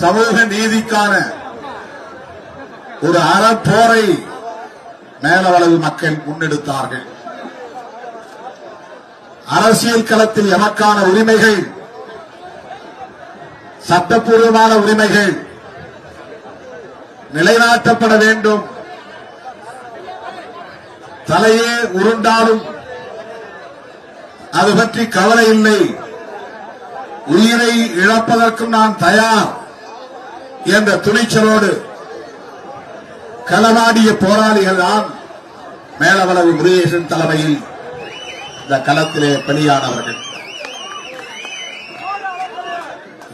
சமூக நீதிக்கான ஒரு அறப்போரை மேலவளவு மக்கள் முன்னெடுத்தார்கள். அரசியல் களத்தில் எமக்கான உரிமைகள், சட்டப்பூர்வமான உரிமைகள் நிலைநாட்டப்பட வேண்டும். தலையே உருண்டாலும் அது பற்றி கவலை இல்லை, உயிரை இழப்பதற்கும் நான் தயார் என்ற துணிச்சலோடு களமாடிய போராளிகள் தான் மேலவளவு முருகேசன் தலைமையில் இந்த களத்திலே பலியானவர்கள்.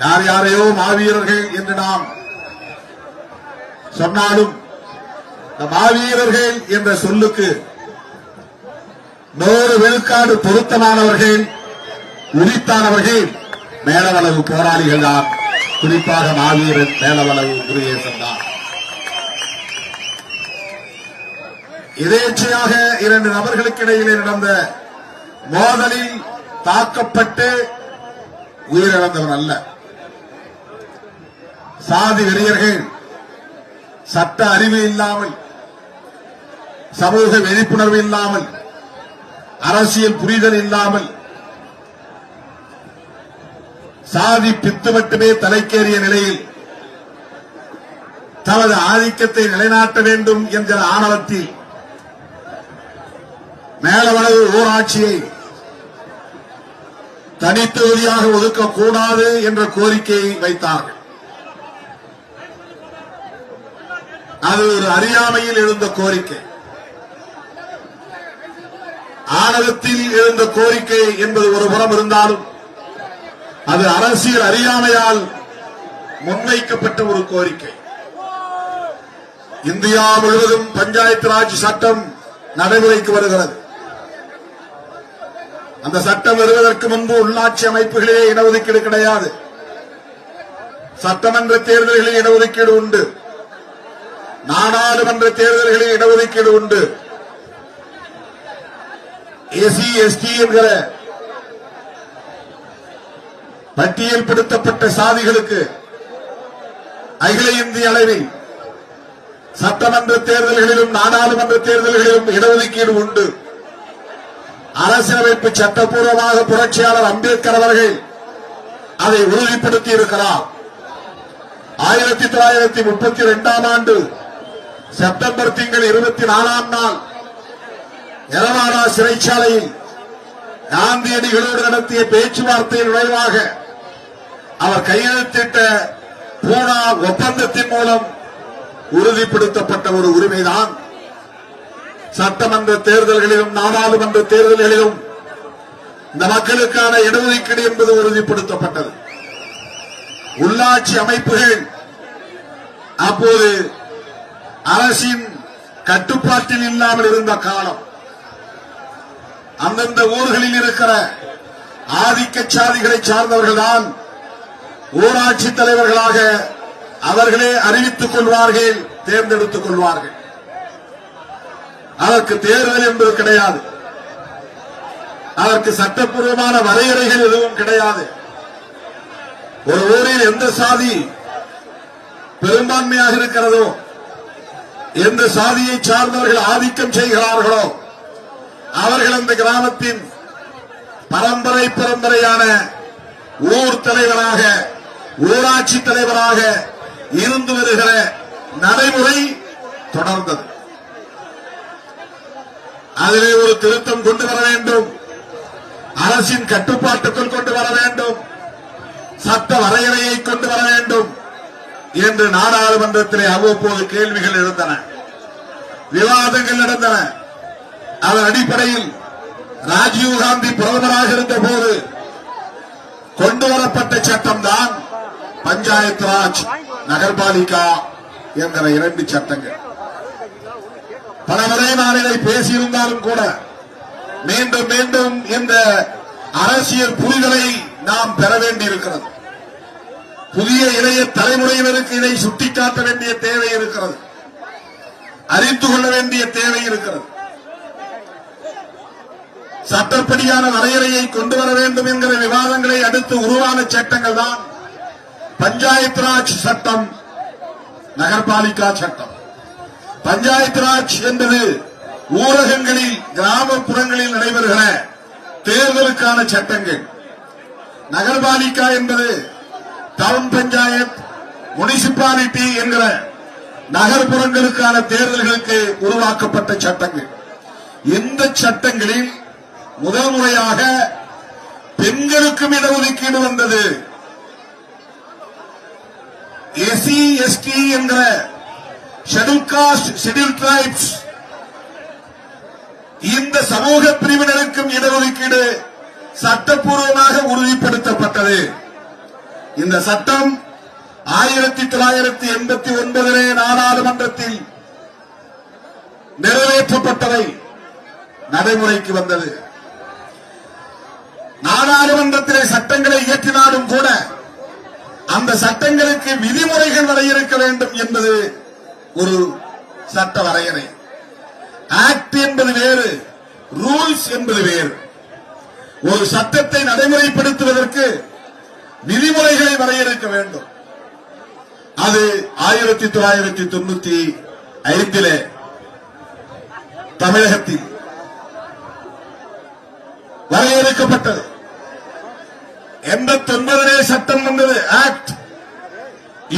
யார் யாரையோ மாவீரர்கள் என்று நாம் சொன்னாலும் இந்த மாவீரர்கள் என்ற சொல்லுக்கு 100 விழுக்காடு பொருத்தமானவர்கள், உரித்தானவர்கள் மேலவளவு போராளிகள் தான். குறிப்பாக மாவீரன் மேலவளவு முருகேசன் தான். எதேச்சையாக 2 நபர்களுக்கு இடையிலே நடந்த மோதலில் தாக்கப்பட்டு உயிரிழந்தவன் அல்ல. சாதி வெறியர்கள் சட்ட அறிவு இல்லாமல், சமூக விழிப்புணர்வு இல்லாமல், அரசியல் புரிதல் இல்லாமல் சாதி பித்து மட்டுமே தலைக்கேறிய நிலையில் தமது ஆதிக்கத்தை நிலைநாட்ட வேண்டும் என்ற ஆணவத்தில் மேலவளவு ஊராட்சியை தனித்தொகுதியாக ஒதுக்கக்கூடாது என்ற கோரிக்கையை வைத்தார்கள். அது ஒரு அறியாமையில் எழுந்த கோரிக்கை, ஆணவத்தில் எழுந்த கோரிக்கை என்பது ஒரு புறம் இருந்தாலும் அது அரசியல் அறியாமையால் முன்வைக்கப்பட்ட ஒரு கோரிக்கை. இந்தியா முழுவதும் பஞ்சாயத்து ராஜ் சட்டம் நடைமுறைக்கு வருகிறது. அந்த சட்டம் வருவதற்கு முன்பு உள்ளாட்சி அமைப்புகளிலே இடஒதுக்கீடு கிடையாது. சட்டமன்ற தேர்தல்களில் இடஒதுக்கீடு உண்டு, நாடாளுமன்ற தேர்தல்களில் இடஒதுக்கீடு உண்டு. எஸ்சி எஸ்டி என்கிற பட்டியல்படுத்தப்பட்ட சாதிகளுக்கு அகில இந்திய அளவில் சட்டமன்ற தேர்தல்களிலும் நாடாளுமன்ற தேர்தல்களிலும் இடஒதுக்கீடு உண்டு. அரசியலமைப்பு சட்டப்பூர்வமாக புரட்சியாளர் அம்பேத்கர் அவர்கள் அதை உறுதிப்படுத்தி இருக்கிறார். 1932ஆம் ஆண்டு செப்டம்பர் திங்கள் 24ஆம் நாள் எலவாடா சிறைச்சாலையில் காந்தியடிகளோடு நடத்திய பேச்சுவார்த்தையின் விளைவாக அவர் கையெழுத்திட்ட பூனா ஒப்பந்தத்தின் மூலம் உறுதிப்படுத்தப்பட்ட ஒரு உரிமைதான் சட்டமன்ற தேர்தல்களிலும் நாடாளுமன்ற தேர்தல்களிலும் இந்த மக்களுக்கான இடஒதுக்கீடு என்பது உறுதிப்படுத்தப்பட்டது. உள்ளாட்சி அமைப்புகள் அப்போது அரசின் கட்டுப்பாட்டில் இல்லாமல் இருந்த காலம். அந்தந்த ஊர்களில் இருக்கிற ஆதிக்க சாதிகளை சார்ந்தவர்கள்தான் ஊராட்சி தலைவர்களாக அவர்களே அறிவித்துக் கொள்வார்கள், தேர்ந்தெடுத்துக் கொள்வார்கள். அதற்கு தேர்தல் என்பது கிடையாது, அதற்கு சட்டப்பூர்வமான வரையறைகள் எதுவும் கிடையாது. ஒரு ஊரில் எந்த சாதி பெரும்பான்மையாக இருக்கிறதோ, எந்த சாதியை சார்ந்தவர்கள் ஆதிக்கம் செய்கிறார்களோ அவர்கள் அந்த கிராமத்தின் பரம்பரையான ஊர் தலைவராக, ஊராட்சி தலைவராக இருந்து வருகிற நடைமுறை தொடர்ந்தது. அதிலே ஒரு திருத்தம் கொண்டு வர வேண்டும், அரசின் கட்டுப்பாட்டுக்குள் கொண்டு வர வேண்டும், சட்ட வரையறையை கொண்டு வர வேண்டும் என்று நாடாளுமன்றத்திலே அவ்வப்போது கேள்விகள் எழுந்தன, விவாதங்கள் நடந்தன. அதன் அடிப்படையில் ராஜீவ்காந்தி பிரதமராக இருந்த போது கொண்டுவரப்பட்ட சட்டம் தான் பஞ்சாயத்து ராஜ், நகர்பாலிகா என்கிற 2 சட்டங்கள். பலமுறை நான் இதை பேசியிருந்தாலும் கூட மீண்டும் மீண்டும் இந்த அரசியல் புரிதலை நாம் பெற வேண்டியிருக்கிறது. புதிய இளைய தலைமுறையினருக்கு இதை சுட்டிக்காட்ட வேண்டிய தேவை இருக்கிறது, அறிந்து கொள்ள வேண்டிய தேவை இருக்கிறது. சட்டப்படியான வரையறையை கொண்டு வர வேண்டும் என்கிற விவாதங்களை அடுத்து உருவான சட்டங்கள் தான் பஞ்சாயத்து ராஜ் சட்டம், நகர்பாலிகா சட்டம். பஞ்சாயத்து ராஜ் என்பது ஊரகங்களில், கிராமப்புறங்களில் நடைபெறுகிற தேர்தலுக்கான சட்டங்கள். நகர்பாலிகா என்பது டவுன் பஞ்சாயத், முனிசிபாலிட்டி என்கிற நகர்ப்புறங்களுக்கான தேர்தல்களுக்கு உருவாக்கப்பட்ட சட்டங்கள். இந்த சட்டங்களில் முதல் முறையாக பெண்களுக்கும் இடஒதுக்கீடு வந்தது. எஸ்சி எஸ்டி என்கிற ஷெட்யூல் காஸ்ட், ஷெட்யூல் டிரைப்ஸ், இந்த சமூக பிரிவினருக்கும் இடஒதுக்கீடு சட்டப்பூர்வமாக உறுதிப்படுத்தப்பட்டது. இந்த சட்டம் 1989 நாடாளுமன்றத்தில் நிறைவேற்றப்பட்டவை நடைமுறைக்கு வந்தது. நாடாளுமன்றத்திலே சட்டங்களை இயற்றினாலும் கூட அந்த சட்டங்களுக்கு விதிமுறைகள் வரையறுக்க வேண்டும் என்பது ஒரு சட்ட வரையறை. ஆக்ட் என்பது வேறு, ரூல்ஸ் என்பது வேறு. ஒரு சட்டத்தை நடைமுறைப்படுத்துவதற்கு விதிமுறைகளை வரையறுக்க வேண்டும். அது 1995 தமிழகத்தில் வரையறுக்கப்பட்டது. 89 சட்டம் வந்தது, ஆக்ட்.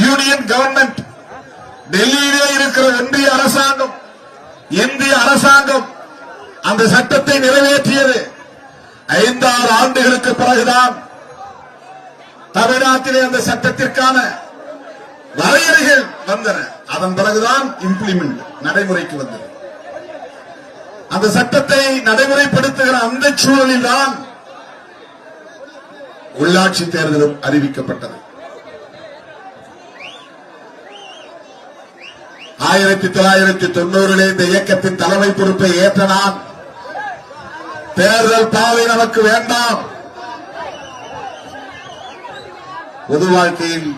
யூனியன் கவர்மெண்ட், டெல்லியிலே இருக்கிற ஒன்றிய அரசாங்கம், இந்திய அரசாங்கம் அந்த சட்டத்தை நிறைவேற்றியது. 5-6 ஆண்டுகளுக்கு பிறகுதான் தமிழ்நாட்டிலே அந்த சட்டத்திற்கான வரையறைகள் வந்தன. அதன் பிறகுதான் இம்ப்ளிமெண்ட், நடைமுறைக்கு வந்தது. அந்த சட்டத்தை நடைமுறைப்படுத்துகிற அந்த சூழலில் தான் உள்ளாட்சி தேர்தலும் அறிவிக்கப்பட்டது. 1990 இந்த இயக்கத்தின் தலைமை பொறுப்பை ஏற்ற நான், தேர்தல் பாதை நமக்கு வேண்டாம், பொது வாழ்க்கையில்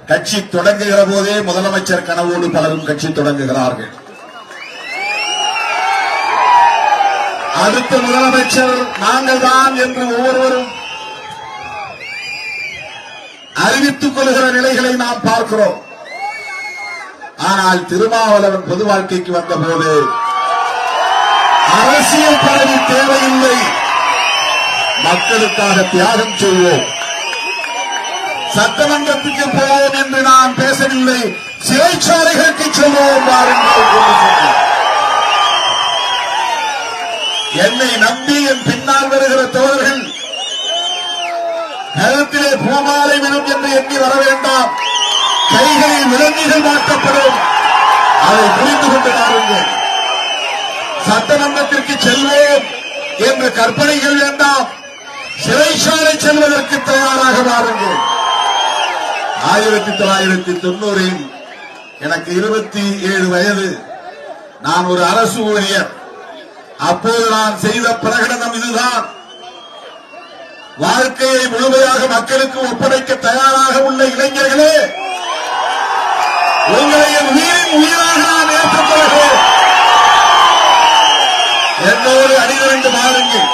கட்சி தொடங்குகிற போதே முதலமைச்சர் கனவோடு பலரும் கட்சி தொடங்குகிறார்கள். அடுத்த முதலமைச்சர் நாங்கள் தான் என்று ஒவ்வொருவரும் அறிவித்துக் கொள்கிற நிலைகளை நாம் பார்க்கிறோம். ஆனால் திருமாவளவன் பொது வாழ்க்கைக்கு வந்தபோது அரசியல் பதவி தேவையில்லை, மக்களுக்காக தியாகம் செய்வோம், சட்டமன்றத்துக்கு போவோம் என்று நான் பேசவில்லை, சிறைச்சாலைகளுக்கு செல்வோம் வாருங்கள். என்னை நம்பி என் பின்னால் வருகிற தோழர்கள் கருத்திலே பூமாலை விடும் என்று எண்ணி வர வேண்டாம். கைகளில் விலங்குகள் மாற்றப்படும், அதை புரிந்து கொண்டு வாருங்கள். சட்டமன்றத்திற்கு செல்வோம் என்ற கற்பனைகள் வேண்டாம், சிறைச்சாலை செல்வதற்கு தயாராக வாருங்கள். 1990 எனக்கு 27 வயது. நான் ஒரு அரசு ஊழியர். அப்போது நான் செய்த பிரகடனம் இதுதான்: வாழ்க்கையை முழுமையாக மக்களுக்கு ஒப்படைக்க தயாராக உள்ள இளைஞர்களே, உங்களை என் உயிரின் உயிராக நான் ஏற்றுக்கொள்கிறேன். என்னோடு அணிதிரண்டு வாருங்கள்.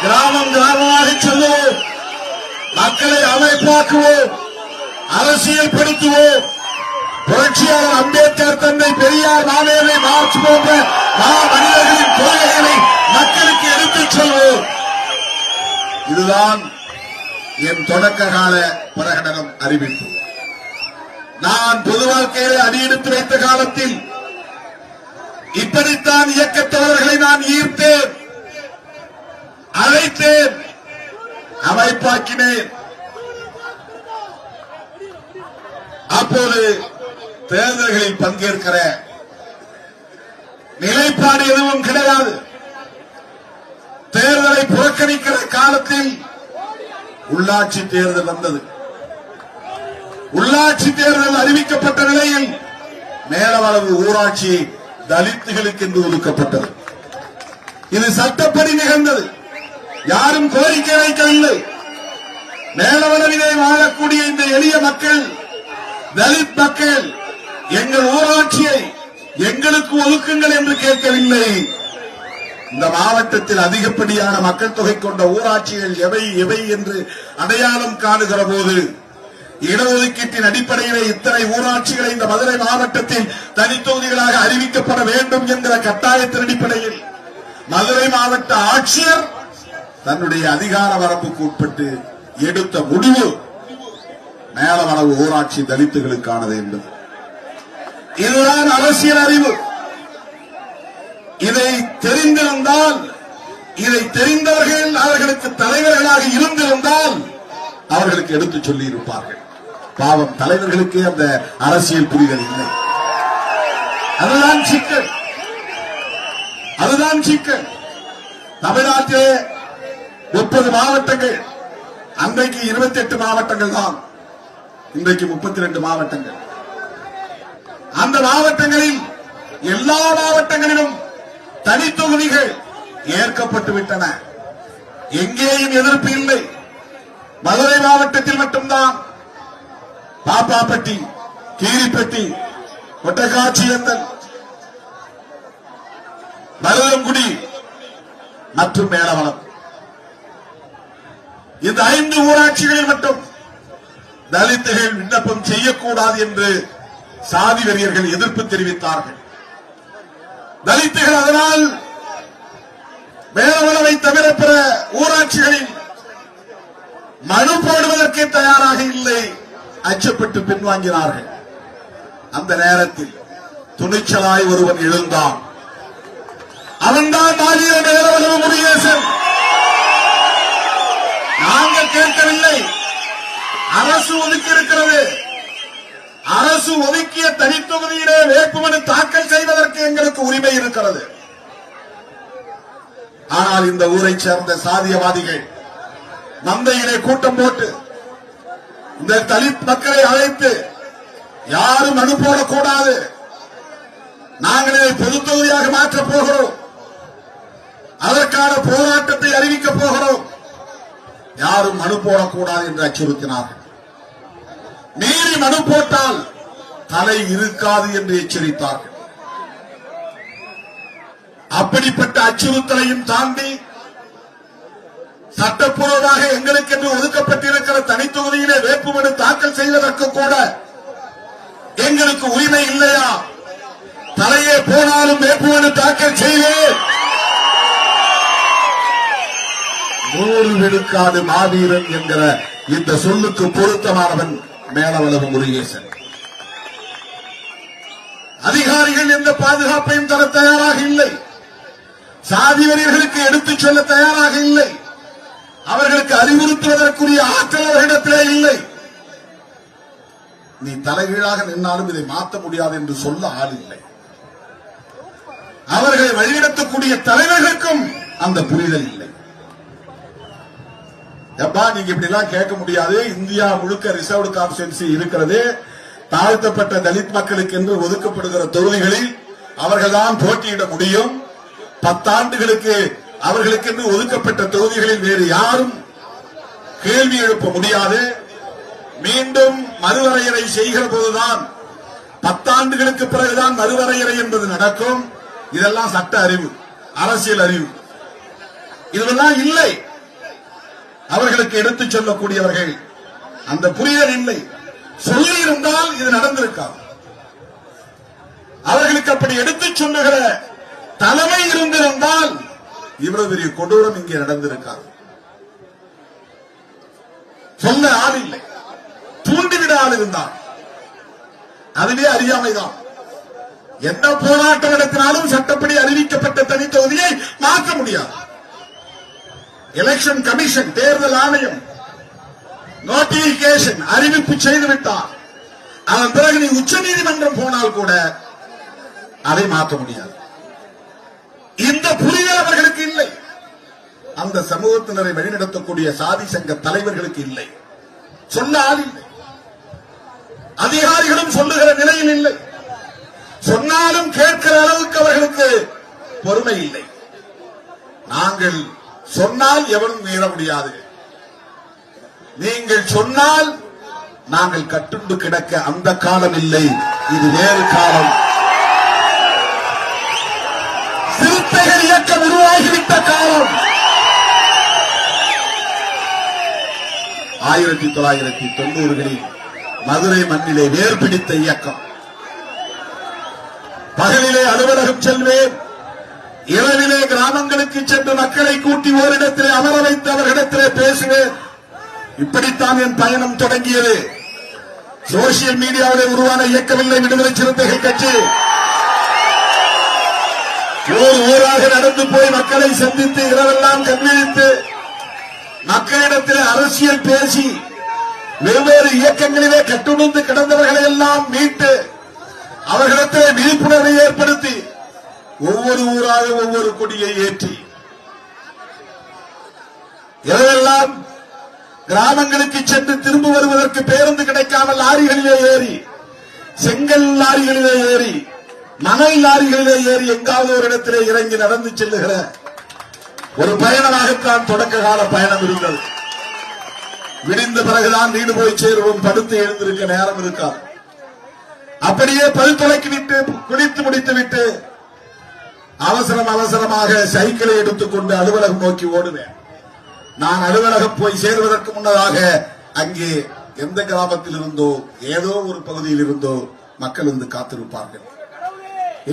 கிராமம் கிராமமாக செல்வோம், மக்களை அமைப்பாக்குவோம், அரசியல் படுத்துவோம். புரட்சியாளர் அம்பேத்கர், தந்தை பெரியார், மாவேலை, மார்க்ஸ் போன்ற மனிதர்களின் கொள்கைகளை மக்களுக்கு எடுத்துச் செல்வோம். இதுதான் என் தொடக்க கால பிரகடனம், அறிவிப்பு. நான் பொது வாழ்க்கையை அடியெடுத்து வைத்த காலத்தில் இப்படித்தான் இயக்கத்தவர்களை நான் ஈர்த்தேன், அழைத்தேன், அமைப்பாக்கினேன். அப்போது தேர்தல்களில் பங்கேற்கிற நிலைப்பாடு எதுவும் கிடையாது. தேர்தலை புறக்கணிக்கிற காலத்தில் உள்ளாட்சி தேர்தல் வந்தது. உள்ளாட்சி தேர்தல் அறிவிக்கப்பட்ட நிலையில் மேலவளவு ஊராட்சி தலித்துகளுக்கு என்று ஒதுக்கப்பட்டது. இது சட்டப்படி நிகழ்ந்தது, யாரும் கோரிக்கை வைக்கவில்லை. மேலவளவிலே வாழக்கூடிய இந்த எளிய மக்கள், தலித் மக்கள், எங்கள் ஊராட்சியை எங்களுக்கு ஒதுக்குங்கள் என்று கேட்கவில்லை. இந்த மாவட்டத்தில் அதிகப்படியான மக்கள் தொகை கொண்ட ஊராட்சிகள் எவை எவை என்று அடையாளம் காணுகிற போது இடஒதுக்கீட்டின் அடிப்படையிலே இத்தனை ஊராட்சிகளை இந்த மதுரை மாவட்டத்தில் தனித்தொகுதிகளாக அறிவிக்கப்பட வேண்டும் என்கிற கட்டாயத்தின் அடிப்படையில் மதுரை மாவட்ட ஆட்சியர் தன்னுடைய அதிகார வரம்புக்கு உட்பட்டு எடுத்த முடிவு மேலவளவு ஊராட்சி தலித்துகளுக்கானது என்பது. இதுதான் அரசியல் அறிவு. இதை தெரிந்திருந்தால், இதை தெரிந்தவர்கள் அவர்களுக்கு தலைவர்களாக இருந்திருந்தால் அவர்களுக்கு எடுத்து சொல்லி இருப்பார்கள். பாவம், தலைவர்களுக்கு அந்த அரசியல் புரிதல் இல்லை. அதுதான் சிக்கல். அதுதான் சிக்கல். தமிழ்நாட்டிலே 30 மாவட்டங்கள், அன்றைக்கு 28 மாவட்டங்கள் தான், இன்றைக்கு 32 மாவட்டங்கள். அந்த மாவட்டங்களில் எல்லா மாவட்டங்களிலும் தனித்தொகுதிகள் ஏற்கப்பட்டு விட்டன. எங்கேயும் எதிர்ப்பு இல்லை. மதுரை மாவட்டத்தில் மட்டும்தான் பாப்பாப்பட்டி, கீரிப்பட்டி, ஒட்டக்காட்சியந்தல், மருதங்குடி மற்றும் மேலவளம், இந்த 5 ஊராட்சிகளில் மட்டும் தலித்துகள் விண்ணப்பம் செய்யக்கூடாது என்று சாதி வெறியர்கள் எதிர்ப்பு தெரிவித்தார்கள். தலித்துகள் அதனால் மேலவளவை தவிர பிற ஊராட்சிகளில் மனு போடுவதற்கே தயாராக இல்லை, அச்சப்பட்டு பின்வாங்கினார்கள். அந்த நேரத்தில் துணிச்சலாய் ஒருவன் எழுந்தான். அவன்தான் மாநில மேலவளவு முருகேசன். நாங்கள் கேட்கவில்லை, அரசு ஒதுக்கி இருக்கிறது. அரசு ஒதுக்கிய தனித்தொகுதியிலே வேட்புமனு தாக்கல் செய்வதற்கு எங்களுக்கு உரிமை இருக்கிறது. ஆனால் இந்த ஊரைச் சேர்ந்த சாதியவாதிகள் மந்தையிலே கூட்டம் போட்டு இந்த தலித் மக்களை அழைத்து யாரும் மனு போடக்கூடாது, நாங்கள் இதை பொது தொகுதியாக மாற்றப் போகிறோம், அதற்கான போராட்டத்தை அறிவிக்கப் போகிறோம், யாரும் மனு போடக்கூடாது என்று அச்சுறுத்தினார்கள். மீறி மனு போட்டால் தலை இருக்காது என்று எச்சரித்தார்கள். அப்படிப்பட்ட அச்சுறுத்தலையும் தாண்டி சட்டப்பூர்வமாக எங்களுக்கென்று ஒதுக்கப்பட்டிருக்கிற தனித்தொகுதியிலே வேட்புமனு தாக்கல் செய்வதற்கு கூட எங்களுக்கு உரிமை இல்லையா? தலையே போனாலும் வேட்புமனு தாக்கல் செய்வேன். 100 விழுக்காடு மாவீரன் என்கிற இந்த சொல்லுக்கு பொருத்தமானவன் மேலவளவு முருகேசன். அதிகாரிகள் எந்த பாதுகாப்பையும் தர தயாராக இல்லை. சாதி வெறியர்களுக்கு எடுத்துச் சொல்ல தயாராக இல்லை. அவர்களுக்கு அறிவுறுத்துவதற்குரிய ஆற்றல் அவர்களிடத்திலே இல்லை. நீ தலைகீழாக நின்னாலும் இதை மாற்ற முடியாது என்று சொல்ல ஆள் இல்லை. அவர்களை வழிநடத்தக்கூடிய தலைவர்களுக்கும் அந்த புரிதல் இல்லை. எப்பா, நீங்க இப்படி எல்லாம் கேட்க முடியாது, இந்தியா முழுக்க ரிசர்வ்டு கான்ஸ்டிட்யூன்சி இருக்கிறது, தாழ்த்தப்பட்ட தலித் மக்களுக்கு என்று ஒதுக்கப்படுகிற தொகுதிகளில் அவர்கள்தான் போட்டியிட முடியும். 10 ஆண்டுகளுக்கு அவர்களுக்கு என்று ஒதுக்கப்பட்ட தொகுதிகளில் வேறு யாரும் கேள்வி எழுப்ப முடியாது. மீண்டும் மறுவரையறை செய்கிற போதுதான் 10 ஆண்டுகளுக்கு பிறகுதான் மறுவரையறை என்பது நடக்கும். இதெல்லாம் சட்ட அறிவு, அரசியல் அறிவு, இதெல்லாம் இல்லை. அவர்களுக்கு எடுத்துச் சொல்லக்கூடியவர்கள் அந்த புரிதல் இல்லை. சொல்லி இருந்தால் இது நடந்திருக்காது. அவர்களுக்கு அப்படி எடுத்துச் சொல்லுகிற தலைமை இருந்திருந்தால் இவ்வளவு பெரிய கொடூரம் இங்கே நடந்திருக்காது. சொல்ல ஆள் இல்லை, தூண்டிவிட ஆள் இருந்தால் அதுவே அறியாமைதான். எந்த போராட்டம் நடத்தினாலும் சட்டப்படி அறிவிக்கப்பட்ட தனித்தொகுதியை மாற்ற முடியாது. எலெக்ஷன் கமிஷன், தேர்தல் ஆணையம் நோட்டிபிகேஷன் அறிவிப்பு செய்துவிட்டார். அதன் பிறகு நீ உச்ச நீதிமன்றம் போனால் கூட அதை மாற்ற முடியாது. இந்த புரிதல் அவர்களுக்கு இல்லை. அந்த சமூகத்தினரை வழிநடத்தக்கூடிய சாதி சங்க தலைவர்களுக்கு இல்லை. சொல்ல ஆள் இல்லை. அதிகாரிகளும் சொல்லுகிற நிலையில் இல்லை. சொன்னாலும் கேட்கிற அளவுக்கு அவர்களுக்கு பொறுமை இல்லை. நாங்கள் சொன்னால் எவரும் மீற முடியாது. நீங்கள் சொன்னால் நாங்கள் கட்டுண்டு கிடக்க அந்த காலம் இல்லை, இது வேறு காலம். சிறுத்தைகள் இயக்கம் உருவாகிவிட்ட காலம் 1990களில் மதுரை மண்ணிலே வேர் பிடித்த இயக்கம். பகலிலே அலுவலகம் செல்வேன், இரவிலே கிராமங்களுக்கு சென்று மக்களை கூட்டி ஓரிடத்திலே அமர வைத்து அவர்களிடத்திலே பேசுவேன். இப்படித்தான் என் பயணம் தொடங்கியது. சோசியல் மீடியாவிலே உருவான இயக்கமில்லை விடுதலை சிறுத்தைகள் கட்சி. ஊராக நடந்து போய் மக்களை சந்தித்து இரவெல்லாம் கண்விழித்து மக்களிடத்தில் அரசியல் பேசி வெவ்வேறு இயக்கங்களிலே கட்டுணர்ந்து கிடந்தவர்களை எல்லாம் மீட்டு அவர்களிடத்திலே விழிப்புணர்வை ஏற்படுத்தி ஒவ்வொரு ஊராக ஒவ்வொரு கொடியை ஏற்றி இரவெல்லாம் கிராமங்களுக்கு சென்று திரும்ப வருவதற்கு பேருந்து கிடைக்காமல் லாரிகளிலே ஏறி, செங்கல் லாரிகளிலே ஏறி, மணல் லாரிகளிலே ஏறி எங்காவது ஒரு இடத்திலே இறங்கி நடந்து செல்லுகிற ஒரு பயணமாகத்தான் தொடக்க கால பயணம் இருந்தது. விடிந்த பிறகுதான் வீடு போய் சேருவோம், படுத்து எழுந்திருக்க நேரம் இருக்காது. அப்படியே பல் துளைக்கி விட்டு குளித்து முடித்து விட்டு அவசரமாக சைக்கிளை எடுத்துக்கொண்டு அலுவலகம் நோக்கி ஓடுவேன். நான் அலுவலகம் போய் சேருவதற்கு முன்னதாக அங்கே எந்த கிராமத்தில் இருந்தோ ஏதோ ஒரு பகுதியில் இருந்தோ மக்கள் வந்து காத்திருப்பார்கள்.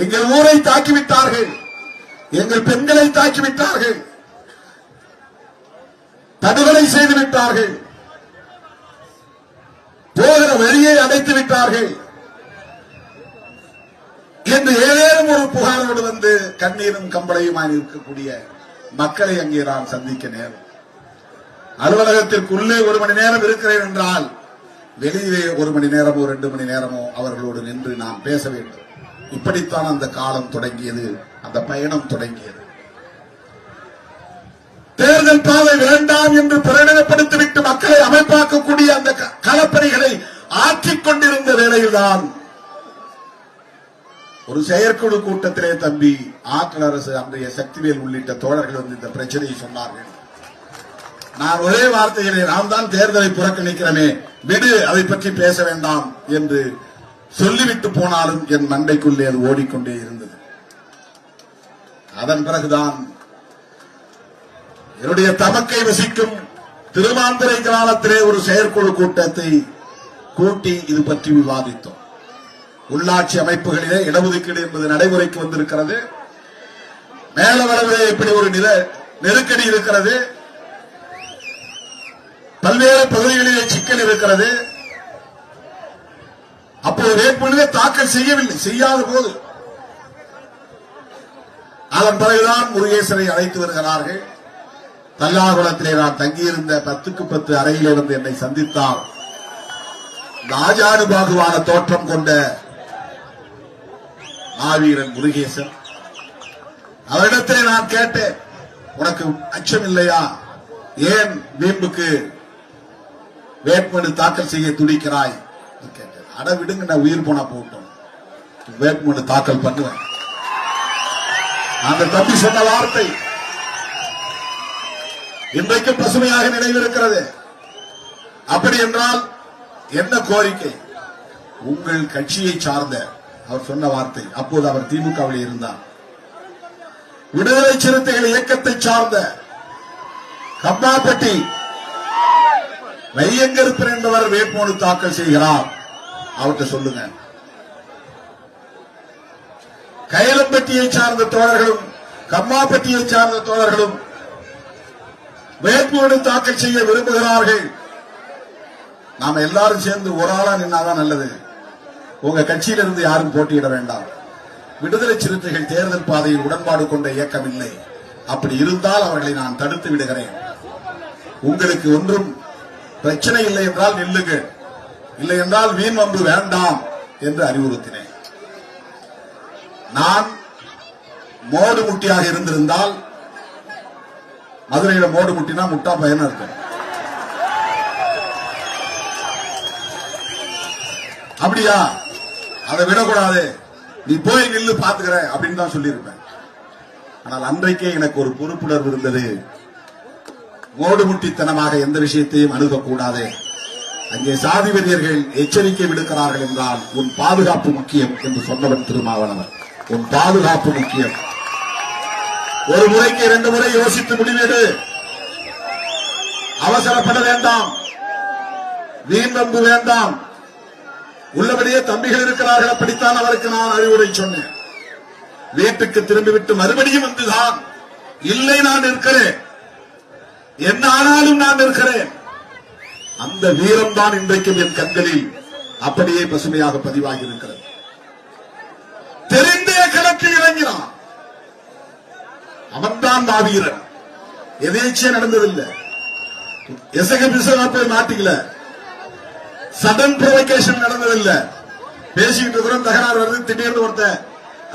எங்கள் ஊரை தாக்கிவிட்டார்கள், எங்கள் பெண்களை தாக்கிவிட்டார்கள், தடுகொலை செய்து விட்டார்கள், போகிற வழியை அடைத்து விட்டார்கள் என்று ஏதேனும் ஒரு புகாரோடு வந்து கண்ணீரும் கம்பளையுமாய் இருக்கக்கூடிய மக்களை அங்கே நான் சந்திக்க நேரம். அலுவலகத்திற்குள்ளே ஒரு மணி நேரம் இருக்கிறேன் என்றால் வெளியிலே ஒரு மணி நேரமோ 2 மணி நேரமோ அவர்களோடு நின்று நாம் பேச வேண்டும். இப்படித்தான் அந்த காலம் தொடங்கியது, அந்த பயணம் தொடங்கியது. தேர்தல் பாதை வேண்டாம் என்று பிரகடனப்படுத்திவிட்டு மக்களை அமைப்பாக்கக்கூடிய அந்த களப்பணிகளை ஆற்றிக் கொண்டிருந்த வேளையில்தான் ஒரு செயற்குழு கூட்டத்திலே தம்பி ஆற்றல் அரசு அன்றைய சக்திவேல் உள்ளிட்ட தோழர்கள் வந்து இந்த பிரச்சனையை சொன்னார்கள். நான் ஒரே வார்த்தையிலே நாம் தான் தேர்தலை புறக்கணிக்கிறோமே, விடு, அதை பற்றி பேச வேண்டாம் என்று சொல்லிவிட்டு போனாலும் என் மண்டைக்குள்ளே அது ஓடிக்கொண்டே இருந்தது. அதன் பிறகுதான் என்னுடைய தமக்கை வசிக்கும் திருமாந்துரை கிராமத்திலே ஒரு செயற்குழு கூட்டத்தை கூட்டி இது பற்றி விவாதித்தோம். உள்ளாட்சி அமைப்புகளிலே இடஒதுக்கீடு என்பது நடைமுறைக்கு வந்திருக்கிறது. மேலவளவிலே இப்படி ஒரு நெருக்கடி இருக்கிறது, பல்வேறு பகுதிகளிலே சிக்கல் இருக்கிறது. அப்போது வேட்புமனுவை தாக்கல் செய்யவில்லை, செய்யாத போது அதன் பிறகுதான் முருகேசனை அழைத்து வருகிறார்கள். தல்லாகுளத்திலே நான் தங்கியிருந்த 10க்கு 10 அறையிலே வந்து என்னை சந்தித்தார். ராஜானுபாகுவான தோற்றம் கொண்ட மாவீரன் முருகேசன். அவரிடத்திலே நான் கேட்டேன், உனக்கு அச்சம் இல்லையா? ஏன் வீம்புக்கு வேட்புமனு தாக்கல் செய்ய துடிக்கிறாய்? கேட்டேன். அட விடுங்க, நான் உயிர் போனா போட்டோம், வேட்புமனு தாக்கல் பண்ணுவேன். அந்த தம்பி சொன்ன வார்த்தை இன்றைக்கு பசுமையாக நினைவிருக்கிறது. அப்படி என்றால் என்ன கோரிக்கை? உங்கள் கட்சியை சார்ந்த அவர் சொன்ன வார்த்தை. அப்போது அவர் திமுகவில் இருந்தார். விடுதலை சிறுத்தைகள் இயக்கத்தை சார்ந்த கம்மாப்பட்டி வையங்கருப்பன் என்பவர் வேட்புமனு தாக்கல் செய்கிறார், அவர்கிட்ட சொல்லுங்க. கைலம்பட்டியை சார்ந்த தோழர்களும் கம்மாப்பட்டியை சார்ந்த தோழர்களும் வேட்புமனு தாக்கல் செய்ய விரும்புகிறார்கள். நாம எல்லாரும் சேர்ந்து ஒரு ஆளா நின்னாதான் நல்லது. உங்க கட்சியிலிருந்து யாரும் போட்டியிட வேண்டாம். விடுதலை சிறுத்தைகள் தேர்தல் பாதையில் உடன்பாடு கொண்ட இயக்கம் இல்லை. அப்படி இருந்தால் அவர்களை நான் தடுத்து விடுகிறேன். உங்களுக்கு ஒன்றும் பிரச்சனை இல்லை என்றால் நில்லுங்கள், இல்லை என்றால் வீண் வம்பு வேண்டாம் என்று அறிவுறுத்தினேன். நான் மோடு முட்டியாக இருந்திருந்தால், மதுரையில மோடு முட்டினா முட்டா பயன் இருக்கும், அப்படியா? அதை விடக்கூடாது, நீ போய் நில்லு பாத்துக்கிற அப்படின்னு தான் சொல்லியிருப்பேன். ஆனால் அன்றைக்கே எனக்கு ஒரு பொறுப்புணர்வு இருந்தது. மோடுமுட்டித்தனமாக எந்த விஷயத்தையும் அணுகக்கூடாது. அங்கே சாதிவெறியர்கள் எச்சரிக்கை விடுக்கிறார்கள் என்றால் உன் பாதுகாப்பு முக்கியம் என்று சொன்னவன் திருமாவளவன். உன் பாதுகாப்பு முக்கியம். ஒரு முறைக்கு 2 முறை யோசித்து முடிவெடு. அவசரப்பட வேண்டாம், வீண் வம்பு வேண்டாம். உள்ளபடியே தம்பிகள் இருக்கிறார்கள், அப்படித்தான் அவருக்கு நான் அறிவுரை சொன்னேன். வீட்டுக்கு திரும்பிவிட்டு மறுபடியும் வந்துதான், இல்லை நான் இருக்கிறேன், என்ன ஆனாலும் நான் இருக்கிறேன். அந்த வீரம் தான் இன்றைக்கும் என் கண்களில் அப்படியே பசுமையாக பதிவாகி இருக்கிறது. தெரிந்தே களத்தில் இறங்கினான், அவன்தான் மாவீரன். எதேச்சியா நடந்ததில்லை, எசக பிசகா போய் மாட்டிக்கல, சடன் ப்ரொவோகேஷன் நடந்ததில்லை. பேசிக்கிட்டு இருக்கிறோம், தகராறு வருது, திடீர்னு ஒருத்தன்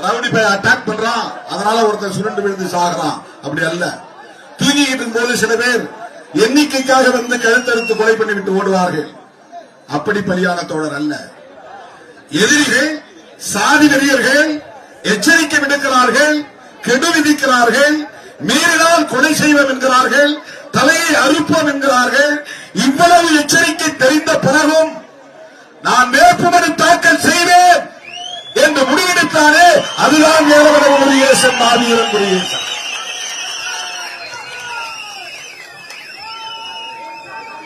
ரவுடி பை அட்டாக் பண்றான், அதனால ஒருத்தன் சுரண்டு விழுந்து சாகிறான். அப்படி அல்ல. தூங்கிக்கிட்டு போது சில பேர் எண்ணிக்கைக்காக வந்து கழுத்தறுத்து கொலை பண்ணிவிட்டு ஓடுவார்கள். அப்படி பலியான தோழர் அல்ல. எதிரிகள், சாதி வெறியர்கள் எச்சரிக்கை விடுக்கிறார்கள், கெடு விதிக்கிறார்கள், மீறினால் கொலை செய்வோம் என்கிறார்கள், தலையை அறுப்போம் என்கிறார்கள். இவ்வளவு எச்சரிக்கை தெரிந்த பிறகும் நான் வேட்புமனு தாக்கல் செய்வேன் என்று முடிவெடுத்தாரே, அதுதான் ஏழவன முருகேசன், மாவீரன் முருகேசன்.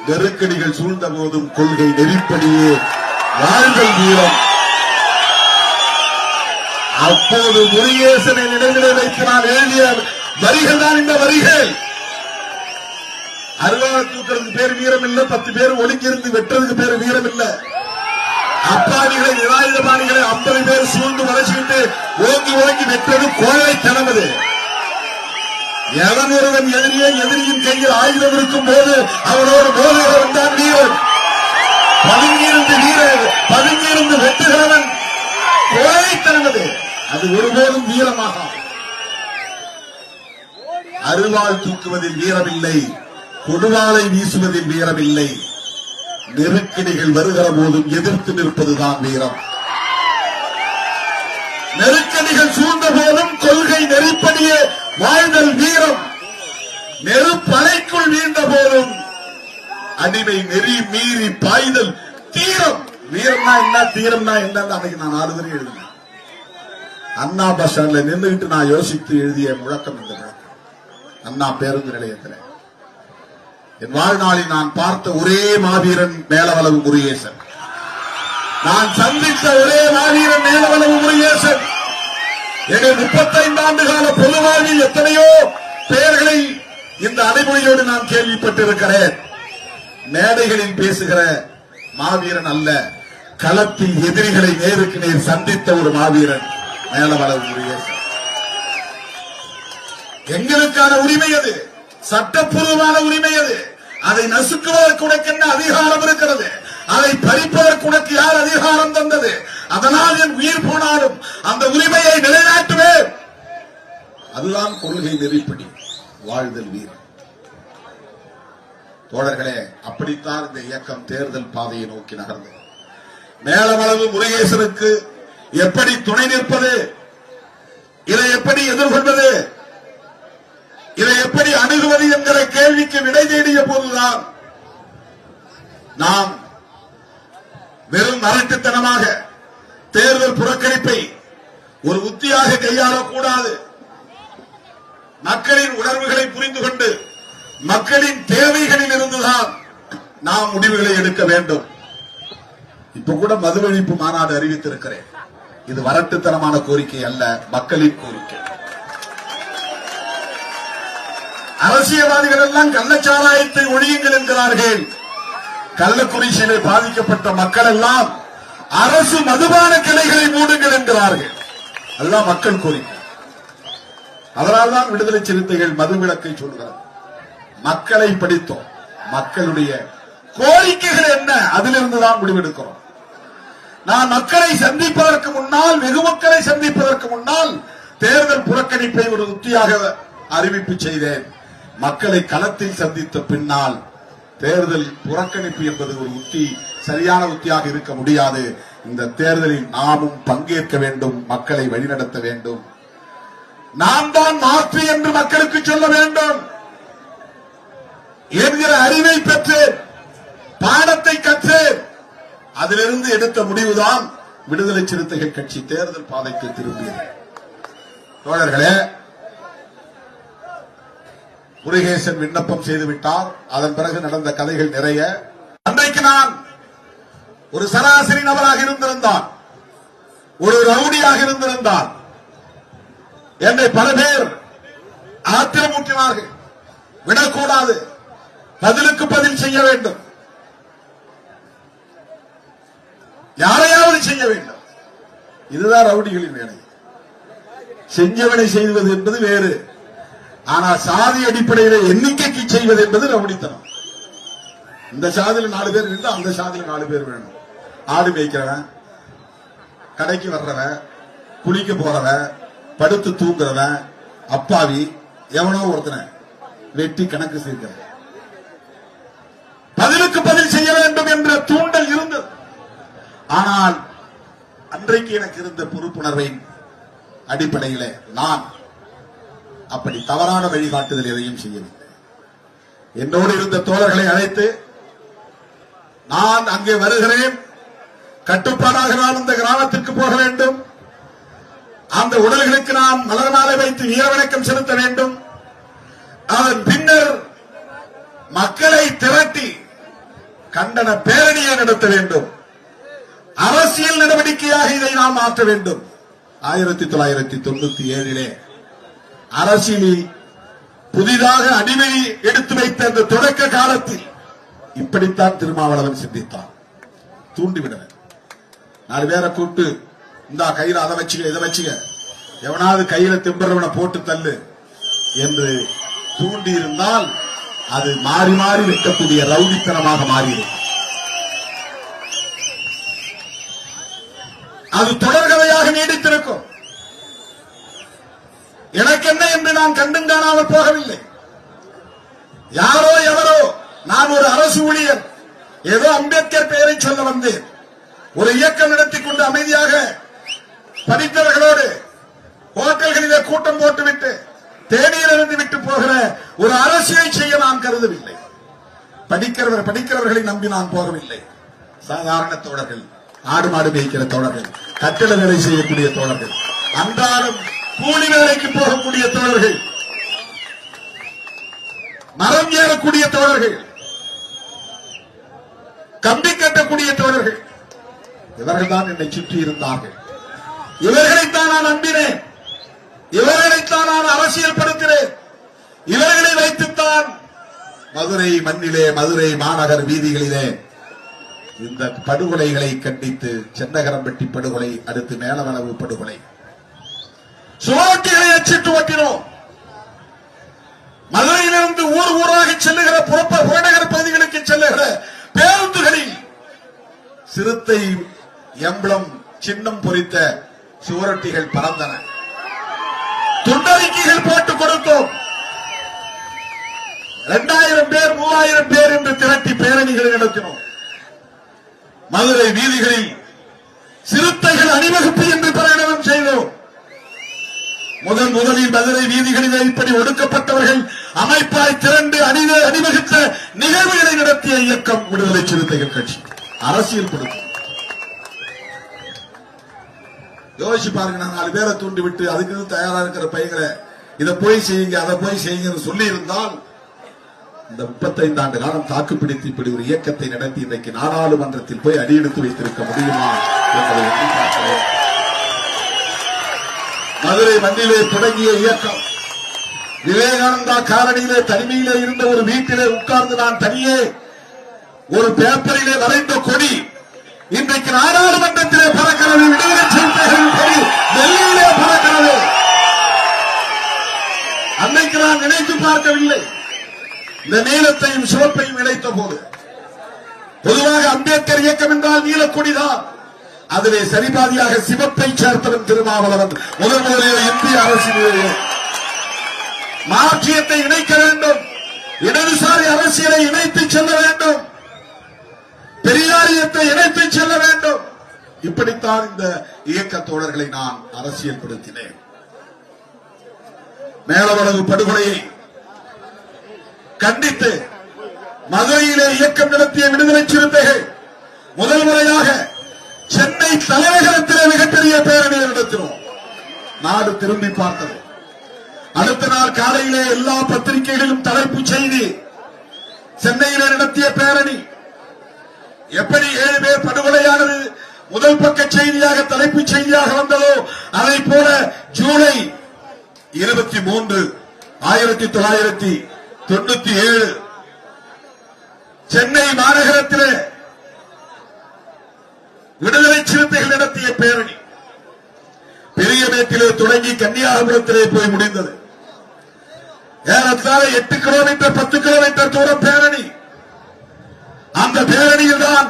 நெருக்கடிகள் சூழ்ந்த போதும் கொள்கை நெறிப்படியே வாழ்தல் வீரம். அப்போது முருகேசனை நினைவிலே வைத்து நான் எழுதிய வரிகள் தான் இந்த வரிகள். அருவாளை தூக்கிறதுக்கு பேர் வீரம் இல்ல, 10 பேர் ஒழுங்கிருந்து வெட்டுறதுக்கு பேர் வீரம் இல்ல. அப்பாவிகளை, நிராயுதபாணிகளை 50 பேர் சூழ்ந்து வளர்ச்சிட்டு ஓங்கி ஓங்கி வெட்டுறது கோழைத்தனம். அது எவன் ஒருவன் எதிரியே எதிரியின் கையில் ஆயுதம் இருக்கும் போது அவனோடு மோதுகிறவன் தான் வீரன். பதுங்கியிருந்து வீரன், பதுங்கியிருந்து வெட்டுகிறவன் கோழைத்தனம். அது ஒருபோதும் வீரமாக. அருவாள் தூக்குவதில் வீரமில்லை, கொடுவாளை வீசுவதில் வீரமில்லை. நெருக்கடிகள் வருகிற போதும் எதிர்த்து நிற்பதுதான் வீரம். நெருக்கடிகள் சூழ்ந்த போதும் கொள்கை நெறிப்படியே வாழ்தல் வீரம். நெருப்பலைக்குள் வீழ்ந்த போதும் அடிமை நெறி மீறி பாய்தல் தீரம். வீரம்னா என்ன, தீரம்னா என்னன்னு அன்னைக்கு நான் 4 வரி எழுதினேன். அண்ணா பஸ் ஸ்டாண்ட்ல நின்றுகிட்டு நான் யோசித்து எழுதிய முழக்கம் இந்த முழக்கம். அண்ணா பேருந்து நிலையத்தில் என் வாழ்நாளில் நான் பார்த்த ஒரே மாவீரன் மேலவளவு முருகேசன். நான் சந்தித்த ஒரே மாவீரன் மேலவளவு முருகேசன். எங்கள் 35 ஆண்டு கால பொது வாழ்வில் எத்தனையோ பெயர்களை இந்த அடைமொழியோடு நான் கேள்விப்பட்டிருக்கிறேன். மேடைகளில் பேசுகிற மாவீரன் அல்ல, களத்தில் எதிரிகளை நேருக்கு நேர் சந்தித்த ஒரு மாவீரன் மேலவளவு முருகேசன். எங்களுக்கான உரிமை அது, சட்டப்பூர்வமான உரிமை அது. அதை நசுக்குவதற்கு உனக்கு என்ன அதிகாரம் இருக்கிறது? அதை பறிப்பதற்கு உனக்கு யார் அதிகாரம் தந்தது? அதனால் என் உயிர் போனாலும் அந்த உரிமையை நிலைநாட்டுவேன். அதுதான் கொள்கை நெறிப்படி வாழ்தல் வீரம். தோழர்களே, அப்படித்தான் இந்த இயக்கம் தேர்தல் பாதையை நோக்கி நகர்ந்தது. மேலவளவு முருகேசனுக்கு எப்படி துணை நிற்பது, இதை எப்படி எதிர்கொள்வது, இதை எப்படி அணுகுவது என்கிற கேள்விக்கு விடை தேடிய போதுதான் நாம் வெறும் அரட்டுத்தனமாக தேர்தல் புறக்கணிப்பை ஒரு உத்தியாக கையாளக்கூடாது. மக்களின் உணர்வுகளை புரிந்து கொண்டு மக்களின் தேவைகளில் இருந்துதான் நாம் முடிவுகளை எடுக்க வேண்டும். இப்ப கூட மதுவழிப்பு மாநாடு அறிவித்திருக்கிறேன். இது வரட்டுத்தனமான கோரிக்கை அல்ல, மக்களின் கோரிக்கை. அரசியல்வாதிகள் எல்லாம் கள்ளச்சாராயத்தை ஒழியுங்கள் என்கிறார்கள். கள்ளக்குறிச்சியிலே பாதிக்கப்பட்ட மக்கள் எல்லாம் அரசு மதுபான கிளைகளை மூடுங்கள் என்கிறார்கள். அதுதான் மக்கள் கோரிக்கை. அதனால்தான் விடுதலை சிறுத்தைகள் மதுவிலக்கை சொல்கிறது. மக்களை படித்தோம், மக்களுடைய கோரிக்கைகள் என்ன, அதிலிருந்துதான் முடிவெடுக்கிறோம். நான் மக்களை சந்திப்பதற்கு முன்னால், வெகு மக்களை சந்திப்பதற்கு முன்னால் தேர்தல் புறக்கணிப்பை ஒரு உத்தியாக அறிவிப்பு செய்தேன். மக்களை களத்தில் சந்தித்த பின்னால் தேர்தல் புறக்கணிப்பு என்பது ஒரு உத்தி, சரியான உத்தியாக இருக்க முடியாது. இந்த தேர்தலில் நாமும் பங்கேற்க வேண்டும், மக்களை வழிநடத்த வேண்டும். நாம் தான் மாற்று என்று மக்களுக்கு சொல்ல வேண்டும் என்கிற அறிவை பெற்று பாடத்தை கற்று அதிலிருந்து எடுத்த முடிவுதான் விடுதலை சிறுத்தைகள் கட்சி தேர்தல் பாதைக்கு திரும்பியது. தோழர்களே, முருகேசன் விண்ணப்பம் செய்து விட்டார். அதன் பிறகு நடந்த கதைகள் நிறைய. அன்றைக்கு நான் ஒரு சராசரி நபராக இருந்திருந்தான், ஒரு ரவுடியாக இருந்திருந்தான். என்னை பல பேர் ஆத்திரமூட்டினார்கள். விடக்கூடாது, பதிலுக்கு பதில் செய்ய வேண்டும், யாரையாவது செய்ய வேண்டும். இதுதான் ரவுடிகளின் வேலை. செஞ்சவனை செய்வது என்பது வேறு. ஆனால் சாதி அடிப்படையில் எண்ணிக்கைக்கு செய்வது என்பது ரவுடித்தனம். இந்த சாதியில் 4 பேர் இருந்தா அந்த சாதியில் 4 பேர் வேணும். ஆடு மேய்க்கிறவன், கடைக்கு வர்றவன், குளிக்க போறவன், படுத்து தூங்குறவன், அப்பாவி, எவனோ ஒருத்தனை வெட்டி கணக்கு சேர்க்கிறவன். பதிலுக்கு பதில் செய்ய வேண்டும் என்ற தூண்டல் இருந்தது. ஆனால் அன்றைக்கு எனக்கு இருந்த பொறுப்புணர்வின் அடிப்படையில் நான் அப்படி தவறான வழிகாட்டுதல் எதையும் செய்யவில்லை. என்னோடு இருந்த தோழர்களை அழைத்து நான் அங்கே வருகிறேன், கட்டுப்பாடாக நான் அந்த கிராமத்திற்கு போக வேண்டும், அந்த உடல்களுக்கு நான் மலர் மாலை வைத்து வீரவணக்கம் செலுத்த வேண்டும், அதன் பின்னர் மக்களை திரட்டி கண்டன பேரணியை நடத்த வேண்டும், அரசியல் நடவடிக்கையாக இதை நாம் மாற்ற வேண்டும். 1997 அரசியலில் புதிதாக அடிமை எடுத்து வைத்த அந்த தொடக்க காலத்தில் இப்படித்தான் திருமாவளவன் சிந்தித்தான். தூண்டிவிடுவேன், 4 பேரை கூப்பிட்டு இந்த கையில அதை வச்சுக்க, இதை வச்சுக்க, எவனாவது கையில திம்பறவனை போட்டு தள்ளு என்று தூண்டி இருந்தால் அது மாறி மாறி வெட்டக்கூடிய ரவுடித்தனமாக மாறிடும். அது தொடர்கதையாக நீடித்திருக்கும். எனக்கு என்ன என்று நான் கண்டும் காணாமல் போகவில்லை. யாரோ எவரோ, நான் ஒரு அரசு ஊழியர், ஏதோ அம்பேத்கர் பெயரை சொல்ல வந்தேன். ஒரு இயக்கம் நடத்திக் கொண்டு அமைதியாக படித்தவர்களோடு ஹோட்டல்களிலே கூட்டம் போட்டுவிட்டு தேநீர் இருந்து விட்டு போகிற ஒரு அரசியலை செய்ய நான் கருதவில்லை. படிக்கிறவர்களை நம்பி நான் போகவில்லை. சாதாரண தோழர்கள், ஆடு மாடு மேய்க்கிற தோழர்கள், கட்டிட வேலை செய்யக்கூடிய தோழர்கள், அன்றாடம் கூலி வேலைக்கு போகக்கூடிய தோழர்கள், மரம் ஏறக்கூடிய தோழர்கள், கம்பி கட்டக்கூடிய தோழர்கள், இவர்கள் தான் என்னை சுற்றி இருந்தார்கள். இவர்களைத்தான் நான் நம்பினேன், இவர்களைத்தான் நான் அரசியல் படுத்தினேன். இவர்களை வைத்துத்தான் மதுரை மண்ணிலே, மதுரை மாநகர் வீதிகளிலே இந்த படுகொலைகளை கண்டித்து, சென்னகரம்பட்டி படுகொலை, அடுத்து மேலவளவு படுகொலை, சுவரொட்டிகளை அச்சிட்டு ஓட்டினோம். மதுரையிலிருந்து ஊர் ஊராக செல்லுகிற புறநகர் பகுதிகளுக்கு செல்லுகிற பேருந்துகளில் சிறுத்தை எம்பளம் சின்னம் பொறித்த சுவரொட்டிகள் பறந்தன. துண்டறிக்கைகள் போட்டுக் கொடுத்தோம். 2000 பேர் 3000 பேர் என்று திரட்டி பேரணிகளை நடத்தினோம். மதுரை வீதிகளில் சிறுத்தைகள் அணிவகுப்பு என்று பிரகடனம் செய்தோம். முதலில் மதுரை வீதிகளில் இப்படி ஒடுக்கப்பட்டவர்கள் அமைப்பாய் திரண்டு அணிவகுத்த நிகழ்வுகளை நடத்திய இயக்கம் விடுதலை சிறுத்தைகள் கட்சி. அரசியல் கொடுக்கும். யோசிச்சு பாருங்க, நான் 4 பேரை தூண்டி விட்டு அதுக்கு தயாரா இருக்கிற பையங்களை இதை போய் செய்யுங்க, அதை போய் செய்யுங்க சொல்லி இருந்தால் இந்த 35 ஆண்டு காலம் தாக்குப்பிடித்து இப்படி ஒரு இயக்கத்தை நடத்தி இன்றைக்கு நாடாளுமன்றத்தில் போய் அடியெடுத்து வைத்திருக்க முடியுமா என்பதை எண்ணி பார்க்கிறேன். மதுரை மண்ணிலே தொடங்கிய இயக்கம் விவேகானந்தா காலனியிலே தனிமையிலே இருந்த ஒரு வீட்டிலே உட்கார்ந்து நான் தனியே ஒரு பேப்பரிலே வரைந்த கொடி இன்றைக்கு நாடாளுமன்றத்திலே பறக்கிறது. விடுதலை சிறுத்தைகளின் கொடி டெல்லியிலே பறக்கிறது. அன்னைக்கு நான் நினைத்து பார்க்கவில்லை. இந்த நீலத்தையும் சிவப்பையும் இணைத்த போது பொதுவாக அம்பேத்கர் இயக்கம் என்றால் நீலக்கொடிதான். அதிலே சரிபாதியாக சிவப்பை சேர்த்தவன் திருமாவளவன். முதலிலே இந்திய அரசியலிலே மார்க்சியத்தை இணைக்க வேண்டும், இடதுசாரி அரசியலை இணைத்து செல்ல வேண்டும், பெரியாரியத்தை இணைத்து செல்ல வேண்டும். இப்படித்தான் இந்த இயக்க தோழர்களை நான் அரசியல் படுத்தினேன். மேலவளவு படுகொலையை கண்டித்து மதுரையிலே இயக்கம் நடத்திய விடுதலை சிறுத்தைகள் முதல் முறையாக சென்னை தலைநகரத்திலே மிகப்பெரிய பேரணியை நடத்தினோம். நாடு திரும்பி பார்த்தது. அடுத்த நாள் காலையிலே எல்லா பத்திரிகைகளிலும் தலைப்புச் செய்தி, சென்னையிலே நடத்திய பேரணி. எப்படி 7 பேர் படுகொலையானது முதல் பக்க செய்தியாக தலைப்புச் செய்தியாக வந்ததோ அதை போல ஜூலை 23, 1997 சென்னை மாநகரத்திலே விடுதலை சிறுத்தைகள் நடத்திய பேரணி பெரியமேட்டிலே தொடங்கி கன்னியாகுமரத்திலே போய் முடிந்தது. ஏறத்தாழ 8 கிலோமீட்டர் 10 கிலோமீட்டர் தூரம் பேரணி. அந்த பேரணியில் தான்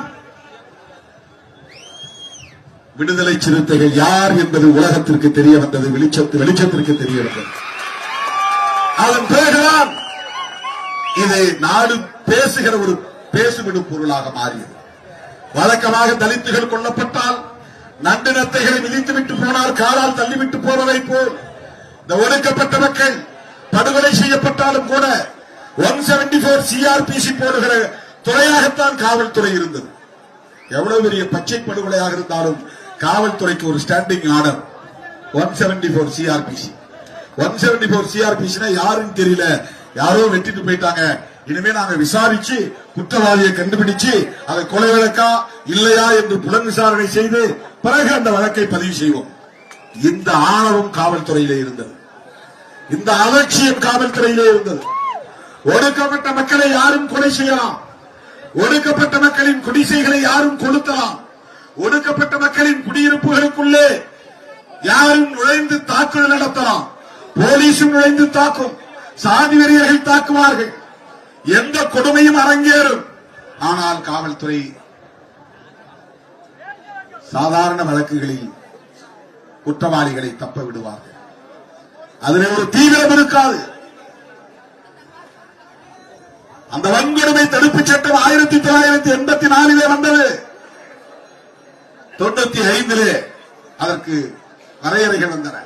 விடுதலை சிறுத்தைகள் யார் என்பது உலகத்திற்கு தெரிய வந்தது, வெளிச்சத்திற்கு தெரிய வந்தது. அதன் பிறகுதான் இது நாடு பேசுகிற ஒரு பேசுவிடும் பொருளாக மாறியது. வழக்கமாக தலித்துகள் கொல்லப்பட்டால் நண்டு நத்தைகளை மிதித்துவிட்டு போனால் காலால் தள்ளிவிட்டு போவதை போல் இந்த ஒடுக்கப்பட்ட மக்கள் படுகொலை செய்யப்பட்டாலும் கூட 174 சிஆர்பிசி போடுகிற துறையாகத்தான் காவல்துறை இருந்தது. எவ்வளவு பெரிய பச்சை படுகொலையாக இருந்தாலும் காவல்துறைக்கு ஒரு ஸ்டாண்டிங் ஆர்டர் 174 சிஆர்பிசி. 174 சிஆர்பிசி யாருன்னு தெரியல, யாரோ வெட்டிட்டு போயிட்டாங்க, இனிமே நாங்க விசாரிச்சு குற்றவாளியை கண்டுபிடிச்சு அதை கொலை வழக்கா இல்லையா என்று புலன் விசாரணை செய்து பிறகு அந்த வழக்கை பதிவு செய்வோம். இந்த ஆணவம் காவல்துறையிலே இருந்தது, இந்த அலட்சியம் காவல்துறையிலே இருந்தது. ஒடுக்கப்பட்ட மக்களை யாரும் கொலை செய்யலாம், ஒடுக்கப்பட்ட மக்களின் குடிசைகளை யாரும் கொளுத்தலாம், ஒடுக்கப்பட்ட மக்களின் குடியிருப்புகளுக்குள்ளே யாரும் நுழைந்து தாக்குதல் நடத்தலாம், போலீசும் நுழைந்து தாக்கும், சாதி வெறியர்கள் தாக்குவார்கள், எந்த கொடுமையும் அரங்கேறும். ஆனால் காவல்துறை சாதாரண வழக்குகளில் குற்றவாளிகளை தப்ப விடுவார்கள். அதில் ஒரு தீவிரம் இருக்காது. அந்த வன்கொடுமை தடுப்பு சட்டம் 1984 வந்தது. 95 அதற்கு வரையறைகள் வந்தன.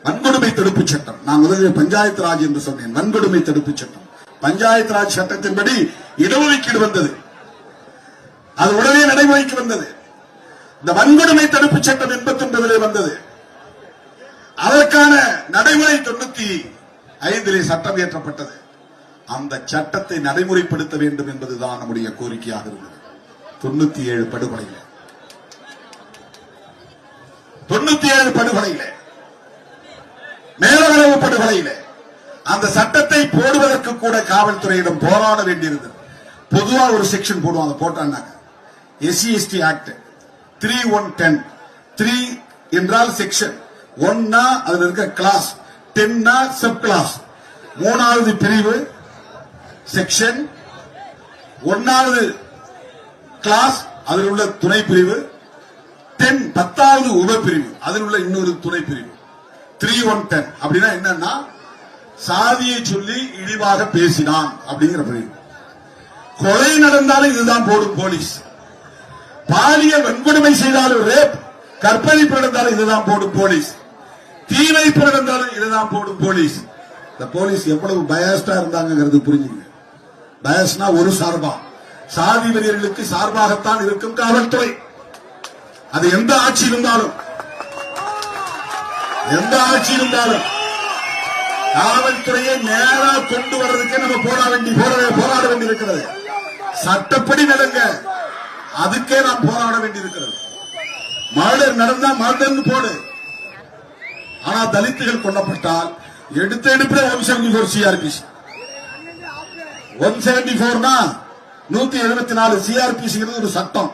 வன்கொடுமை தடுப்பு சட்டம், நான் முதலில் பஞ்சாயத்து ராஜ் என்று சொன்னேன். வன்கொடுமை தடுப்பு சட்டம், பஞ்சாயத்து ராஜ் சட்டத்தின்படி இடஒதுக்கீடு வந்தது, அது உடனே நடைமுறைக்கு வந்தது. இந்த வன்கொடுமை தடுப்பு சட்டம் 89 வந்தது. அதற்கான நடைமுறை 95 சட்டம் இயற்றப்பட்டது. அந்த சட்டத்தை நடைமுறைப்படுத்த வேண்டும் என்பதுதான் நம்முடைய கோரிக்கையாக இருந்தது. 97 படுகொலையில 97 படுகொலையில மேலவரவு படுகொலையில அந்த சட்டத்தை போடுவதற்கு கூட காவல்துறையிடம் போராட வேண்டியிருந்தது. பொதுவா ஒரு செக்ஷன் போடுவாங்க, போட்டாங்க SC/ST ஆக்ட் 3110. 3 என்றால் செக்ஷன், 1 அதுல இருக்க கிளாஸ், 10 சப் கிளாஸ். 3வது பிரிவு செக்ஷன், 1வது கிளாஸ் அதில் உள்ள துணை பிரிவு, 10வது உபப்பிரிவு அதில் உள்ள இன்னொரு துணை பிரிவு. 3110 அப்படின்னா என்னன்னா சாதியை சொல்லி இழிவாக பேசினான் அப்படிங்கிற பிரிவு. கொலை நடந்தாலும் இதுதான் போடும் போலீஸ். பாலியல் வன்கொடுமை செய்தாலும், ரேப் கற்பழிப்பு நடந்தாலும் இதுதான் போடும் போலீஸ். தீவைப்பு நடந்தாலும் இதுதான் போடும் போலீஸ். இந்த போலீஸ் எவ்வளவு பயஸ்டா இருந்தாங்கிறது புரிஞ்சுங்க. பயஸ்னா ஒரு சார்பா, சாதி வெறியர்களுக்கு சார்பாகத்தான் இருக்கும் காவல்துறை. அது எந்த ஆட்சி இருந்தாலும் காவல்துறையை நேரா கொண்டு வர்றதுக்கே நம்ம போராட வேண்டி இருக்கிறது. சட்டப்படி நடங்க, அதுக்கே நாம் போராட வேண்டி இருக்கிறது. மர்டர் நடந்தா மர்டர்னு போடு. ஆனா தலித்துகள் கொல்லப்பட்டால் எடுத்த எடுப்பில் 174 சிஆர்பிசி. 174னா 174 சிஆர்பிசி ஒரு சட்டம்,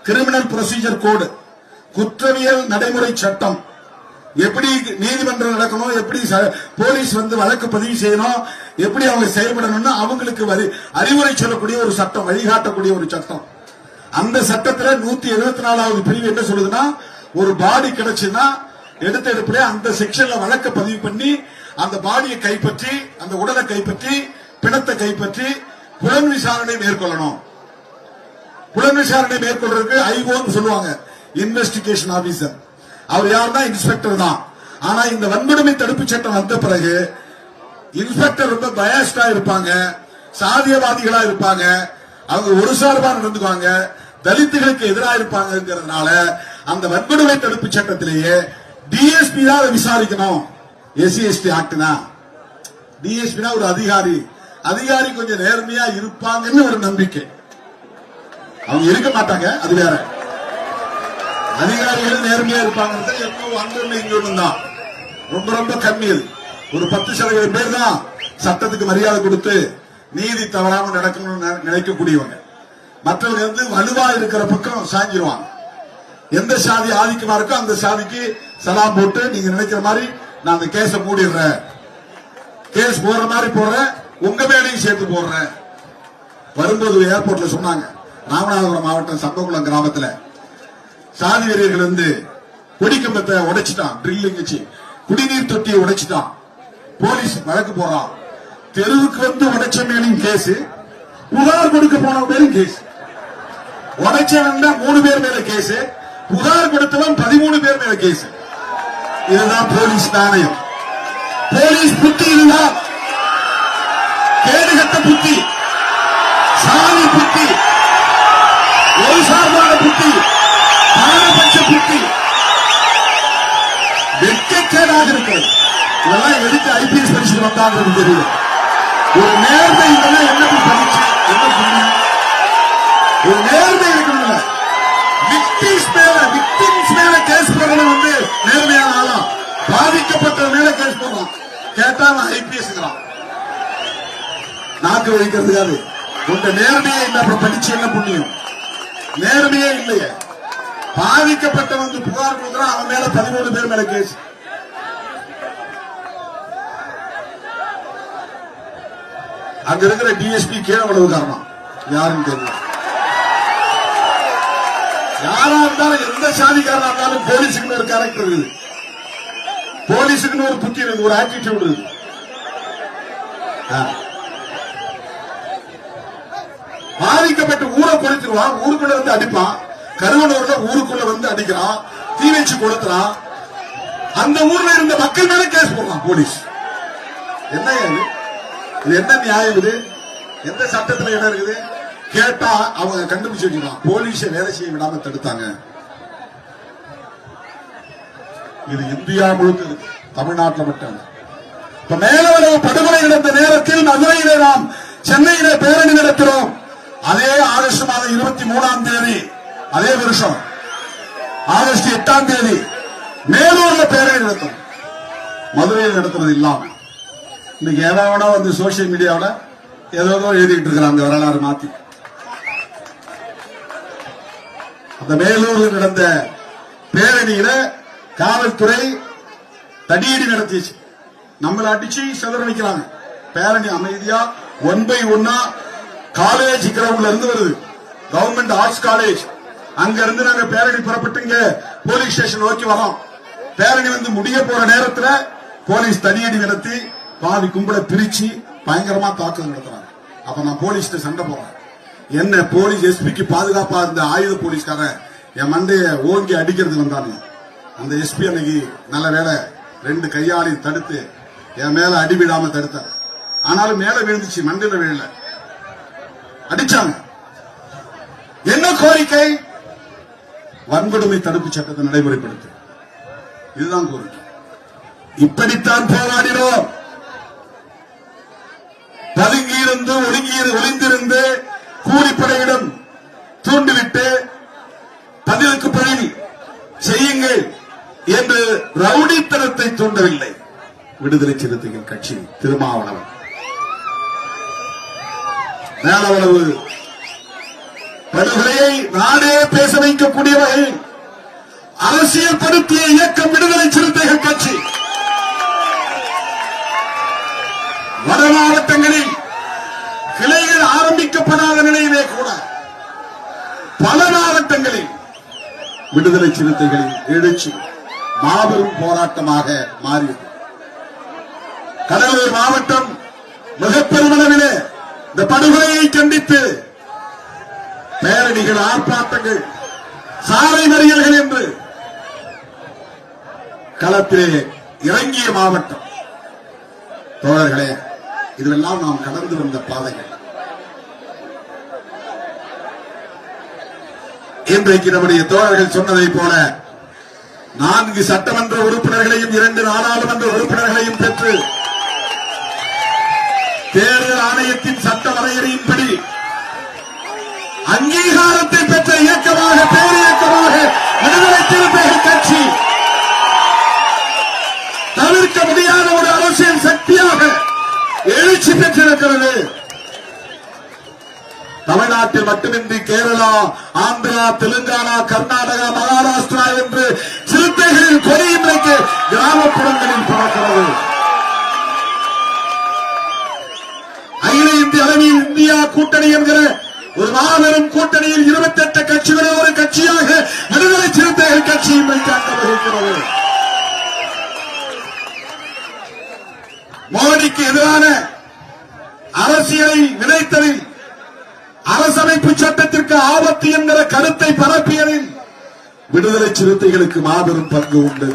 கிரிமினல் ப்ரொசீஜர் கோடு, குற்றவியல் நடைமுறை சட்டம். எப்படி நீதிமன்றம் நடக்கணும், எப்படி போலீஸ் வழக்கு பதிவு செய்யணும், எப்படி அவங்க செயல்படணும்னு அவங்களுக்கு அறிவுரை சொல்லக்கூடிய ஒரு சட்டம், வழிகாட்டக்கூடிய ஒரு சட்டம். அந்த சட்டத்துல 174வது பிரிவு என்ன சொல்லுதுன்னா, ஒரு பாடி கிடைச்சுன்னா எடுத்த எடுப்பிலே அந்த செக்ஷன்ல வழக்க பதிவு பண்ணி அந்த பாடியை கைப்பற்றி, அந்த உடலை கைப்பற்றி, பிணத்தை கைப்பற்றி புலன் விசாரணை மேற்கொள்ளணும். புலன் விசாரணை மேற்கொள்றதுக்கு ஐஓன்னு சொல்லுவாங்க, இன்வெஸ்டிகேஷன் ஆபீசர். அவர் யாருன்னா இன்ஸ்பெக்டர் தான். ஆனா இந்த வன்கொடுமை தடுப்பு சட்டம் வந்த பிறகு இன்ஸ்பெக்டர் ரொம்ப பயஸ்டா இருப்பாங்க, சாதியவாதிகளா இருப்பாங்க, அவங்க ஒரு சார்பா நடந்துக்குவாங்க, தலித்துகளுக்கு எதிராக இருப்பாங்கிறதுனால அந்த வன்கொடுமை தடுப்பு சட்டத்திலேயே டிஎஸ்பி தான் அதை விசாரிக்கணும், SC/ST ஆக்ட்னா டிஎஸ்பினா ஒரு அதிகாரி கொஞ்சம் நேர்மையா இருப்பாங்கன்னு ஒரு நம்பிக்கை. அவங்க இருக்க மாட்டாங்க, அது வேற. அதிகாரிகள் நேர்மையா இருப்பாங்க எப்போ அங்க இங்க ஒண்ணு தான், ரொம்ப ரொம்ப கம்மி. அது ஒரு 10% பேர் தான் சட்டத்துக்கு மரியாதை கொடுத்து நீதி தவறாம நடக்கணும்னு நினைக்கக்கூடியவங்க. மற்றவங்க வலுவா இருக்கிற பக்கம் சாஞ்சிருவாங்க. எந்த சாதி ஆதிக்கமா இருக்கோ அந்த சாதிக்கு சலாம் போட்டு நீங்க நினைக்கிற மாதிரி நான் அந்த கேஸ மூடிடுறேன், கேஸ் போடுற மாதிரி போடுறேன், உங்க மேலையும் சேர்த்து போடுறேன். வரும்போது ஏர்போர்ட்ல சொன்னாங்க, ராமநாதபுரம் மாவட்டம் சம்பகுளம் கிராமத்துல சாதி வீரர்கள் கொடிக்கம்பத்தை உடைச்சிட்டான், ட்ரில்லிங் வச்சு குடிநீர் தொட்டியை உடைச்சிட்டான். போலீஸ் வழக்கு போறான். தெருவுக்கு உடைச்ச மேலும் கேஸ், புகார் கொடுக்க போன பேரும் கேஸ். உடைச்சவன் 3 பேர் மேல கேஸ், புகார் கொடுத்தவன் 13 பேர் மேல கேஸ். இதுதான் போலீஸ் நாணயம். போலீஸ் புத்தி இதுதான். கேடுகட்ட புத்தி, சாதி புத்தி, ஒரு சார்பான புத்தி, பாரபட்ச புத்தி, வெட்கக்கேடாக இருக்கிறது. இதெல்லாம் எதுக்கு IPS படிச்சுட்டு வந்தாங்க தெரியும். ஒரு நேர்மை இதெல்லாம் என்ன படிச்சு என்ன புண்ணியம்? ஒரு நேர்மை இருக்கணும்ல. விக்டிம்ஸ் மேல கேஸ் போடுறது நேர்மையான ஆளா, பாதிக்கப்பட்ட மேல கேஸ் போடுறான். கேட்டா IPS நாக்கு வலிக்கிறதுக்காது. உங்க நேர்மையே இல்ல, அப்புறம் படிச்சு என்ன புண்ணியம்? நேர்மையே இல்லையே. பாதிக்கப்பட்ட புகார் கொடுக்குறான், அவன் மேல 13 பேர் மேல கேஸ். அங்க இருக்கிற டிஎஸ்பி கீழே அவ்வளவு காரணம் யாருன்னு தெரியல. யாரா இருந்தாலும், எந்த சாதிக்காரனா இருந்தாலும் போலீஸுக்குன்னு ஒரு கேரக்டர் இருக்குது, போலீஸுக்குன்னு ஒரு புத்தி இருக்கு, ஒரு ஆட்டிடியூட் இருக்கு. பாதிக்கப்பட்ட ஊரை பொறுத்துருவான், ஊருக்குள்ள அடிப்பான். கருவனூர்ல ஊருக்குள்ள அடிக்கிறான், தீ வச்சு கொளுத்துறான். அந்த ஊர்ல இருந்த மக்கள் மேல கேஸ் போடுறான் போலீஸ். என்ன இது என்ன நியாயம்? இது எந்த சட்டத்துல இடம் இருக்குது? கேட்டா அவங்க கண்டுபிடிச்சு வச்சுக்கலாம், போலீஸ வேலை செய்ய விடாம தடுத்தாங்க. இது இந்தியா முழுக்க இருக்கு, தமிழ்நாட்டில் மட்டும். இப்ப மேலவளவு படுகொலை நடந்த நேரத்தில் மதுரையிலே நாம் சென்னையிலே பேரணி நடத்துறோம். அதே ஆகஸ்ட் மாதம் 23ஆம் தேதி, அதே வருஷம் ஆகஸ்ட் 8ஆம் தேதி மேலூர்ல பேரணி நடத்தும். மதுரையில் நடத்துறது இல்லாம இன்னைக்கு ஏதாவது சோசியல் மீடியாவில் ஏதோ எழுதிட்டு இருக்கிறாங்க வரலாறு மாத்தி. அந்த மேலூரில் நடந்த பேரணியில காவல்துறை தடியடி நடத்திச்சு, நம்மள அடிச்சு சிதற வைக்கிறாங்க. பேரணி அமைதியா 1 by 1 காலேஜ் கிரவுண்ட்ல இருந்து வருது, கவர்மெண்ட் ஆர்ட்ஸ் காலேஜ். அங்க இருந்து நாங்க பேரணி புறப்பட்டுங்க போலீஸ் ஸ்டேஷன் நோக்கி வரோம். பேரணி முடிய போற நேரத்துல போலீஸ் தடியடி நடத்தி பாதி கும்பலை பிரிச்சு பயங்கரமா தாக்குதல் நடத்துறாங்க. அப்ப நான் போலீஸ் சண்டை போறேன். என்ன போலீஸ் எஸ்பிக்கு பாதுகாப்பா இருந்த ஆயுத போலீஸ்காரன் என் மண்டைய ஓங்கி அடிக்கிறது வந்தாங்க. அந்த எஸ்பி அன்னைக்கு நல்ல வேலை 2 கையாளி தடுத்து என் மேல அடிவிடாம தடுத்தார். ஆனாலும் மேல விழுந்துச்சு, மண்டையில விழல, அடிச்சாங்க. என்ன கோரிக்கை? வன்கொடுமை தடுப்பு சட்டத்தை நடைமுறைப்படுத்து. இதுதான் கோரிக்கை. இப்படித்தான் போராடினோம். பதுங்கியிருந்து ஒளிந்திருந்து கூலிப்படையிடம் தூண்டிவிட்டு பதிலுக்கு பதில் செய்யுங்கள் என்று ரவுடித்தனத்தை தூண்டவில்லை விடுதலை சிறுத்தைகள் கட்சி. திருமாவளவன் மேலவளவு படுகொலையை நாடே பேச வைக்கக்கூடிய வகையில் அரசியல் படுத்திய இயக்கம் விடுதலை சிறுத்தைகள் கட்சி. வட மாவட்டங்களில் கிளைகள் ஆரம்பிக்கப்படாத நிலையிலே கூட பல மாவட்டங்களில் விடுதலை சிறுத்தைகளின் எழுச்சி மாபெரும் போராட்டமாக மாறியது. கடலூர் மாவட்டம் மிக பெருமளவிலே இந்த படுகொலையை கண்டித்து பேரணிகள், ஆர்ப்பாட்டங்கள், சாலை மறியல்கள் என்று களத்திலே இறங்கிய மாவட்டம். தோழர்களே, இதுவெல்லாம் நாம் கடந்து வந்த பாதைகள். இன்றைக்கு நம்முடைய தோழர்கள் சொன்னதை போல 4 சட்டமன்ற உறுப்பினர்களையும் 2 நாடாளுமன்ற உறுப்பினர்களையும் பெற்று தேர்தல் ஆணையத்தின் சட்ட வரையறையின்படி அங்கீகாரத்தை பெற்ற இயக்கமாக பேரியக்கமாக விடுதலை சிறுத்தைகள் கட்சி தவிர்க்க முடியாத ஒரு அரசியல் சக்தியாக எழுச்சி பெற்றிருக்கிறது. தமிழ்நாட்டில் மட்டுமின்றி கேரளா, ஆந்திரா, தெலுங்கானா, கர்நாடகா, மகாராஷ்டிரா என்று சிறுத்தைகளின் கொடி இன்றைக்கு கிராமப்புறங்களில் பறக்கிறது. அகில இந்திய அளவில் இந்தியா கூட்டணி என்கிற ஒரு மாபெரும் கூட்டணியில் 28 கட்சிகளில் ஒரு கட்சியாக விடுதலை சிறுத்தைகள் கட்சி இன்றைக்கு அங்கம் வகிக்கிறது. மோடிக்கு எதிரான அரசியலை விதைத்ததில், அரசமைப்பு சட்டத்திற்கு ஆபத்து என்கிற கருத்தை பரப்பியதில் விடுதலை சிறுத்தைகளுக்கு மாபெரும் பங்கு உண்டு.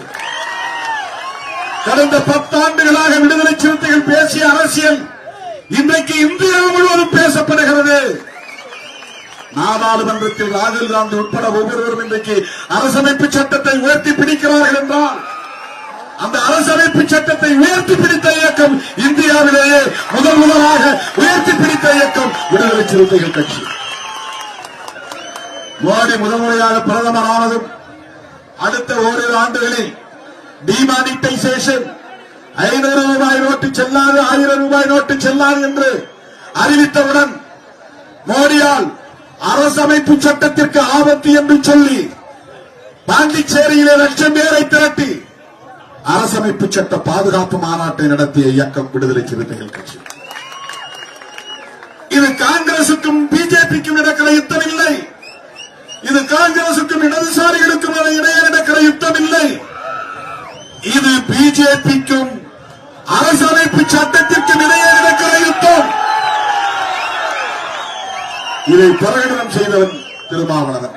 கடந்த 10 ஆண்டுகளாக விடுதலை சிறுத்தைகள் பேசிய அரசியல் இன்றைக்கு இந்தியா முழுவதும் பேசப்படுகிறது. நாடாளுமன்றத்தில் ராகுல் காந்தி உட்பட ஒவ்வொருவரும் இன்றைக்கு அரசமைப்பு சட்டத்தை உயர்த்தி பிடிக்கிறார்கள் என்றால் அந்த அரசமைப்பு சட்டத்தை உயர்த்தி பிடித்த இயக்கம் இந்தியாவிலேயே முதலாக உயர்த்தி பிடித்த இயக்கம் விடுதலை சிறுத்தைகள் கட்சி. மோடி முதன்முறையாக பிரதமர் ஆனதும் அடுத்த ஓரிரு ஆண்டுகளில் டிமானிட்டைசேஷன் 500 ரூபாய் நோட்டு செல்லாது, 1000 ரூபாய் நோட்டு செல்லாது என்று அறிவித்தவுடன் மோடியால் அரசமைப்பு சட்டத்திற்கு ஆபத்து என்று சொல்லி பாண்டிச்சேரியிலே லட்சம் பேரை திரட்டி அரசமைப்பு சட்ட பாதுகாப்பு மாநாட்டை நடத்திய இயக்கம் விடுதலை சிறுத்தைகள் கட்சி. இது காங்கிரசுக்கும் பிஜேபிக்கும் நடக்கிற யுத்தம் இல்லை. இது காங்கிரசுக்கும் இடதுசாரிகளுக்கும் இடையே நடக்கிற யுத்தம் இல்லை. இது பிஜேபிக்கும் அரசமைப்பு சட்டத்திற்கும் இடையே நடக்கிற யுத்தம். இதை பிரகடனம் செய்தவன் திருமாவளவன்,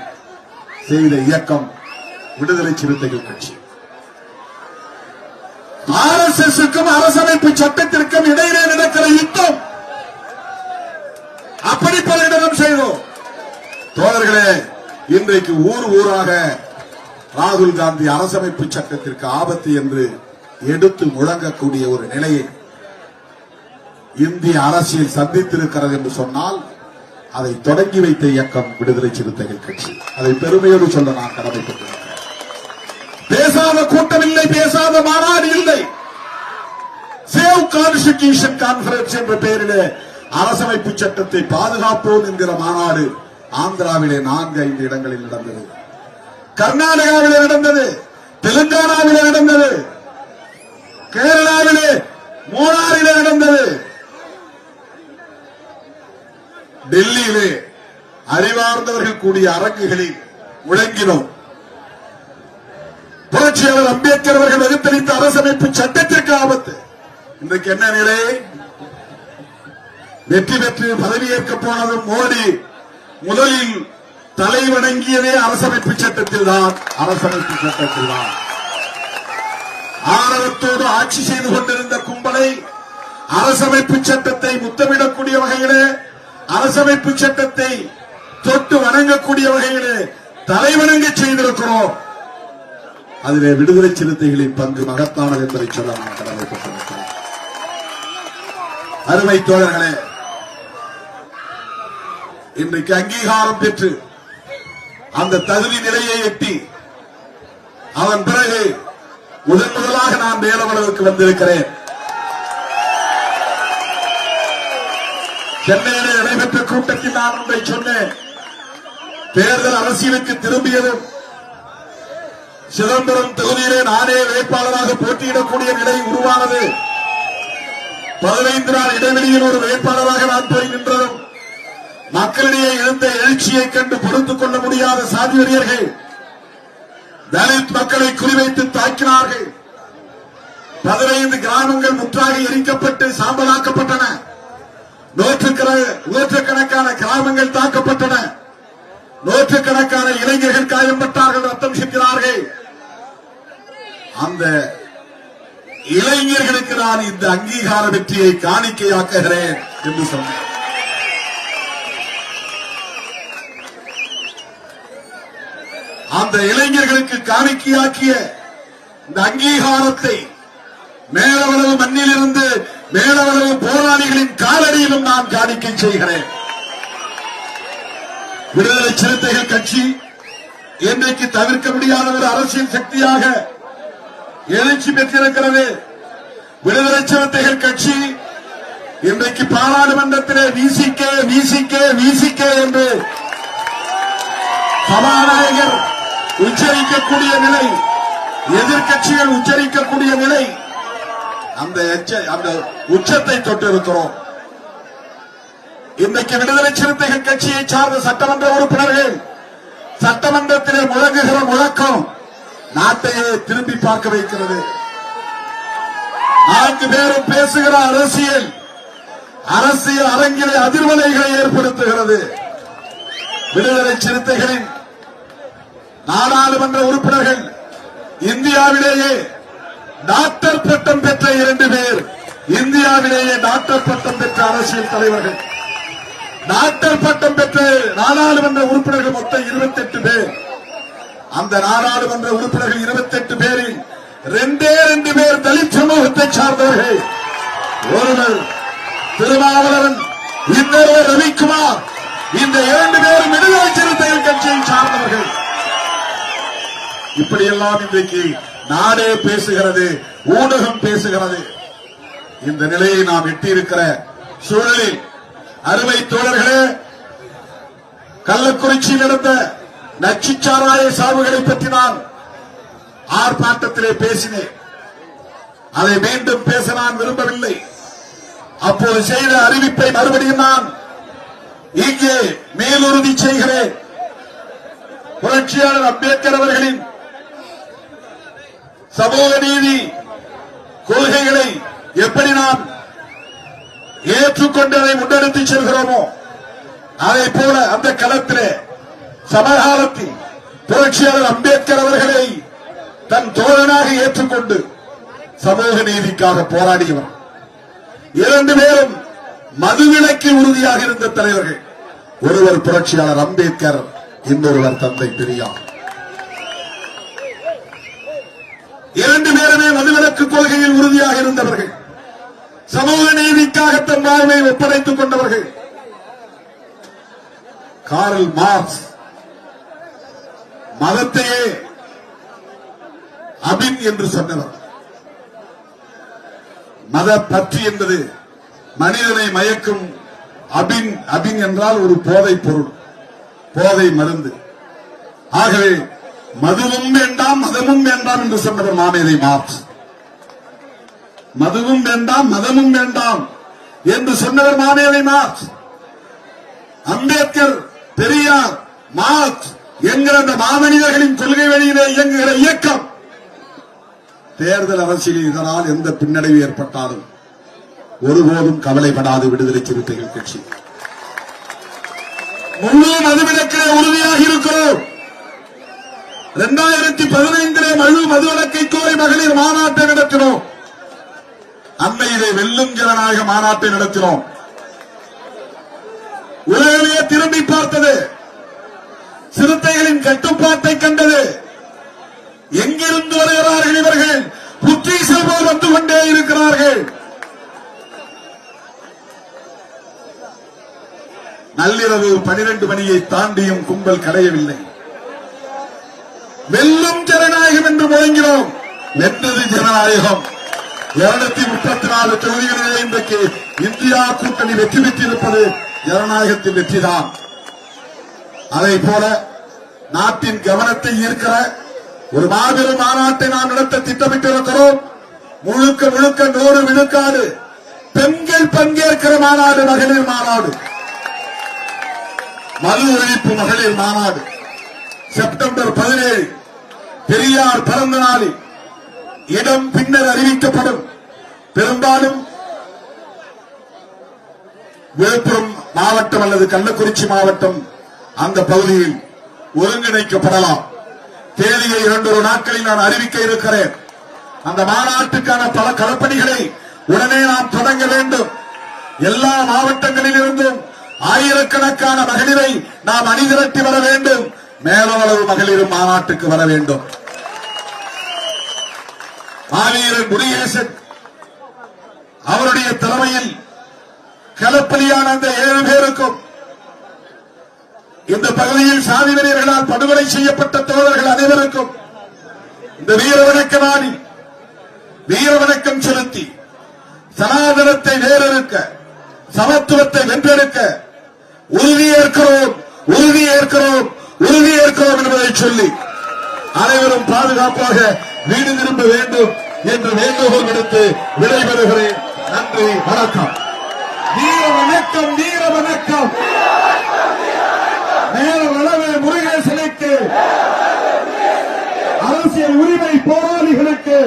செய்த இயக்கம் விடுதலை சிறுத்தைகள் கட்சி. ஆர்எஸ்எஸ்க்கும் அரசமைப்பு சட்டத்திற்கும் இடையிலே நடக்கிற யுத்தம் அப்படி பிரகடனம் செய்தோம். தோழர்களே, இன்றைக்கு ஊர் ஊராக ராகுல் காந்தி அரசமைப்பு சட்டத்திற்கு ஆபத்து என்று எடுத்து முழங்கக்கூடிய ஒரு நிலையை இந்திய அரசியல் சந்தித்திருக்கிறது என்று சொன்னால் அதை தொடங்கி வைத்த இயக்கம் விடுதலை சிறுத்தைகள் கட்சி. அதை பெருமையோடு சொல்ல நான் கடமைப்பட்டிருக்கிறேன். பேசாத கூட்டம் இல்லை, பேசாத மாநாடு இல்லை. சேவ் கான்ஸ்டிடியூஷன் கான்பரன்ஸ் என்ற பெயரிலே அரசமைப்பு சட்டத்தை பாதுகாப்போம் என்கிற மாநாடு ஆந்திராவிலே 4-5 இடங்களில் நடந்தது. கர்நாடகாவிலே நடந்தது, தெலுங்கானாவிலே நடந்தது, கேரளாவிலே மூணாறிலே நடந்தது, டெல்லியிலே அறிவார்ந்தவர்கள் கூடிய அரங்குகளில் முழங்கினோம். புரட்சியாளர் அம்பேத்கர் அவர்கள் வகுத்தளித்த அரசமைப்பு சட்டத்திற்கு ஆபத்து. இன்றைக்கு என்ன நிலை? வெற்றி பெற்று பதவியேற்க போனதும் மோடி முதலில் தலை வணங்கியதே அரசமைப்பு சட்டத்தில் தான். அரசமைப்பு சட்டத்தில் தான் ஆணவத்தோடு ஆட்சி செய்து கொண்டிருந்த கும்பலை அரசமைப்பு சட்டத்தை முத்தமிடக்கூடிய வகையிலே, அரசமைப்பு சட்டத்தை தொட்டு வணங்கக்கூடிய வகையிலே தலைவணங்க செய்திருக்கிறோம். அதிலே விடுதலை சிறுத்தைகளின் பங்கு மகத்தானது என்பதை சொல்ல நான் கடமைப்பட்டிருக்கிறேன். அருமை தோழர்களே, இன்றைக்கு அங்கீகாரம் பெற்று அந்த தகுதி நிலையை எட்டி அதன் பிறகு முதலாக நான் வேலவளவுக்கு வந்திருக்கிறேன். சென்னையிலே நடைபெற்ற கூட்டத்தில் நான் ஒன்றை சொன்னேன். தேர்தல் அரசியலுக்கு திரும்பியதும் சிதம்பரம் தொகுதியிலே நானே வேட்பாளராக போட்டியிடக்கூடிய நிலை உருவானது. 15 நாள் இடைவெளியில் ஒரு வேட்பாளராக நான் போய் நின்றதும் மக்களிடையே எழுந்த எழுச்சியை கண்டு பொறுத்துக் கொள்ள முடியாத சாதிவரியர்கள் தலித் மக்களை குறிவைத்து தாக்கினார்கள். 15 கிராமங்கள் முற்றாக எரிக்கப்பட்டு சாம்பலாக்கப்பட்டன. நூற்றுக்கணக்கான கிராமங்கள் தாக்கப்பட்டன. நூற்றுக்கணக்கான இளைஞர்கள் காயம்பட்டார்கள், ரத்தம் சிந்தினார்கள். அந்த இளைஞர்களுக்கு நான் இந்த அங்கீகார வெற்றியை காணிக்கையாக்குகிறேன் என்று சொன்னேன். அந்த இளைஞர்களுக்கு காணிக்கையாக்கிய இந்த அங்கீகாரத்தை மேலவளவு மண்ணிலிருந்து மேலவளவு போராளிகளின் காலடியிலும் நான் காணிக்கை செய்கிறேன். விடுதலை சிறுத்தைகள் கட்சி இன்றைக்கு தவிர்க்க முடியாத ஒரு அரசியல் சக்தியாக எழுச்சி பெற்றிருக்கிறது. விடுதலை சிறுத்தைகள் கட்சி இன்றைக்கு பாராளுமன்றத்திலே வீசிக்க என்று சபாநாயகர் உச்சரிக்கக்கூடிய நிலை, எதிர்க்கட்சிகள் உச்சரிக்கக்கூடிய நிலை, அந்த உச்சத்தை தொட்டிருக்கிறோம். இன்றைக்கு விடுதலை சிறுத்தைகள் கட்சியை சார்ந்த சட்டமன்ற உறுப்பினர்கள் சட்டமன்றத்திலே முழங்குகிற முழக்கம் நாட்டையே திரும்பி பார்க்க வைக்கிறது. 4 பேரும் பேசுகிற அரசியல் அரங்கிலே அதிர்வலைகளை ஏற்படுத்துகிறது. விடுதலை சிறுத்தைகளின் நாடாளுமன்ற உறுப்பினர்கள் இந்தியாவிலேயே டாக்டர் பட்டம் பெற்ற 2 பேர், இந்தியாவிலேயே டாக்டர் பட்டம் பெற்ற அரசியல் தலைவர்கள். டாக்டர் பட்டம் பெற்ற நாடாளுமன்ற உறுப்பினர்கள் மொத்தம் 28 பேர். அந்த நாடாளுமன்ற உறுப்பினர்கள் 28 பேரில் 2 பேர் தலித் சமூகத்தை சார்ந்தவர்கள். ஒருவர் திருமாவளவன், இன்னொருவர் ரவிக்குமார். இந்த 2 பேரும் விடுதலை சிறுத்தைகள் கட்சியை சார்ந்தவர்கள். இப்படியெல்லாம் இன்றைக்கு நாடே பேசுகிறது, ஊடகம் பேசுகிறது. இந்த நிலையை நாம் எட்டியிருக்கிற சூழலில் அருமை தோழர்களே, கள்ளக்குறிச்சியில் நடந்த நச்சுச்சாராய சாவுகளை பற்றி நான் ஆர்ப்பாட்டத்திலே பேசினேன். அதை மீண்டும் பேச நான் விரும்பவில்லை. அப்போது செய்த அறிவிப்பை மறுபடியும் நான் இங்கே மேலுறுதி செய்கிறேன். புரட்சியாளர் அம்பேத்கர் அவர்களின் சமூக நீதி கொள்கைகளை எப்படி நாம் ஏற்றுக்கொண்டு அதை முன்னெடுத்து செல்கிறோமோ அதை போல அந்த களத்திலே சமகாலத்தில் புரட்சியாளர் அம்பேத்கர் அவர்களை தன் தோழனாக ஏற்றுக்கொண்டு சமூக நீதிக்காக போராடியவர். 2 பேரும் மதுவிலக்கில் உறுதியாக இருந்த தலைவர்கள். ஒருவர் புரட்சியாளர் அம்பேத்கர், இன்னொருவர் தந்தை பெரியார். 2 பேருமே மதுவிலக்கு கொள்கையில் உறுதியாக இருந்தவர்கள். சமூக நீதிக்காக தன் வாழ்வை ஒப்படைத்துக் கொண்டவர்கள். கார்ல் மார்க்ஸ் மதத்தையே அபின் என்று சொன்னவர். மத பற்று என்பது மனிதனை மயக்கும். அபின் என்றால் ஒரு போதைப் பொருள், போதை மருந்து. ஆகவே மதுவும் வேண்டாம் மதமும் வேண்டாம் என்று சொன்னவர் மாமேதை மார்க்ஸ். மதுவும் வேண்டாம் மதமும் வேண்டாம் என்று சொன்னவர் மாமேதை மார்க்ஸ். அம்பேத்கர், பெரியார், மார்க்ஸ் என்கிற அந்த மாமனிதர்களின் கொள்கை வழியிலே இயங்குகிற இயக்கம் தேர்தல் அரசியலில் இதனால் எந்த பின்னடைவு ஏற்பட்டாலும் ஒருபோதும் கவலைப்படாது விடுதலை சிறுத்தைகள் கட்சி. முழு மதுவிலக்கிலே உறுதியாக இருக்கிறோம். 2015 முழு மதுவிலக்கை கோரி மகளிர் மாநாட்டை நடத்தினோம். அண்மையிலே வெல்லும் ஜனநாயக மாநாட்டை நடத்தினோம். உலகமே திரும்பி பார்த்தது, சிறுத்தைகளின் கட்டுப்பாட்டை கண்டது. எங்கிருந்து வருகிறார்கள் இவர்கள்? புற்றீசல் போல் வந்து கொண்டே இருக்கிறார்கள். நள்ளிரவு 12 மணியை தாண்டியும் கும்பல் களையவில்லை. வெல்லும் ஜனநாயகம் என்று முழங்கினோம். வென்றது ஜனநாயகம். 234 தொகுதிகளிலே இன்றைக்கு இந்தியா கூட்டணி வெற்றி பெற்றிருப்பது ஜனநாயகத்தின் வெற்றிதான். அதை போல நாட்டின் கவனத்தை ஈர்க்கிற ஒரு மாபெரும் மாநாட்டை நாம் நடத்த திட்டமிட்டிருக்கிறோம். முழுக்க 100 விழுக்காடு பெண்கள் பங்கேற்கிற மாநாடு, மகளிர் மாநாடு, மது ஒழிப்பு மகளிர் மாநாடு. செப்டம்பர் 17 பெரியார் பிறந்த நாளில் இடம் பின்னர் அறிவிக்கப்படும். பெரும்பாலும் விழுப்புரம் மாவட்டம் அல்லது கள்ளக்குறிச்சி மாவட்டம் அந்த பகுதியில் ஒருங்கிணைக்கப்படலாம். தேதியை 2 நாட்களில் நான் அறிவிக்க இருக்கிறேன். அந்த மாநாட்டுக்கான பல களப்பணிகளை உடனே நாம் தொடங்க வேண்டும். எல்லா மாவட்டங்களில் இருந்தும் ஆயிரக்கணக்கான மகளிரை நாம் அணிதிரட்டி வர வேண்டும். மேலவளவு மகளிரும் மாநாட்டுக்கு வர வேண்டும். மாவீரன் முருகேசன் அவருடைய தலைமையில் களப்பலியான அந்த 7 பேருக்கும் இந்த பகுதியில் சாதி வெறியர்களால் படுகொலை செய்யப்பட்ட தோழர்கள் அனைவருக்கும் இந்த வீரவணக்க நாடி வீரவணக்கம் செலுத்தி சனாதனத்தை வேறறுக்க சமத்துவத்தை வென்றெடுக்க உறுதியேற்கிறோம் உறுதியேற்கிறோம் உறுதியேற்கிறோம் என்பதை சொல்லி அனைவரும் பாதுகாப்பாக வீடு திரும்ப வேண்டும் என்று வேண்டுகோள் விடுத்து விடைபெறுகிறேன். நன்றி, வணக்கம். வீர வணக்கம், வீர வணக்கம். மேலவளவு முருகேசனுக்கு, அரசியல் உரிமை போராளிகளுக்கு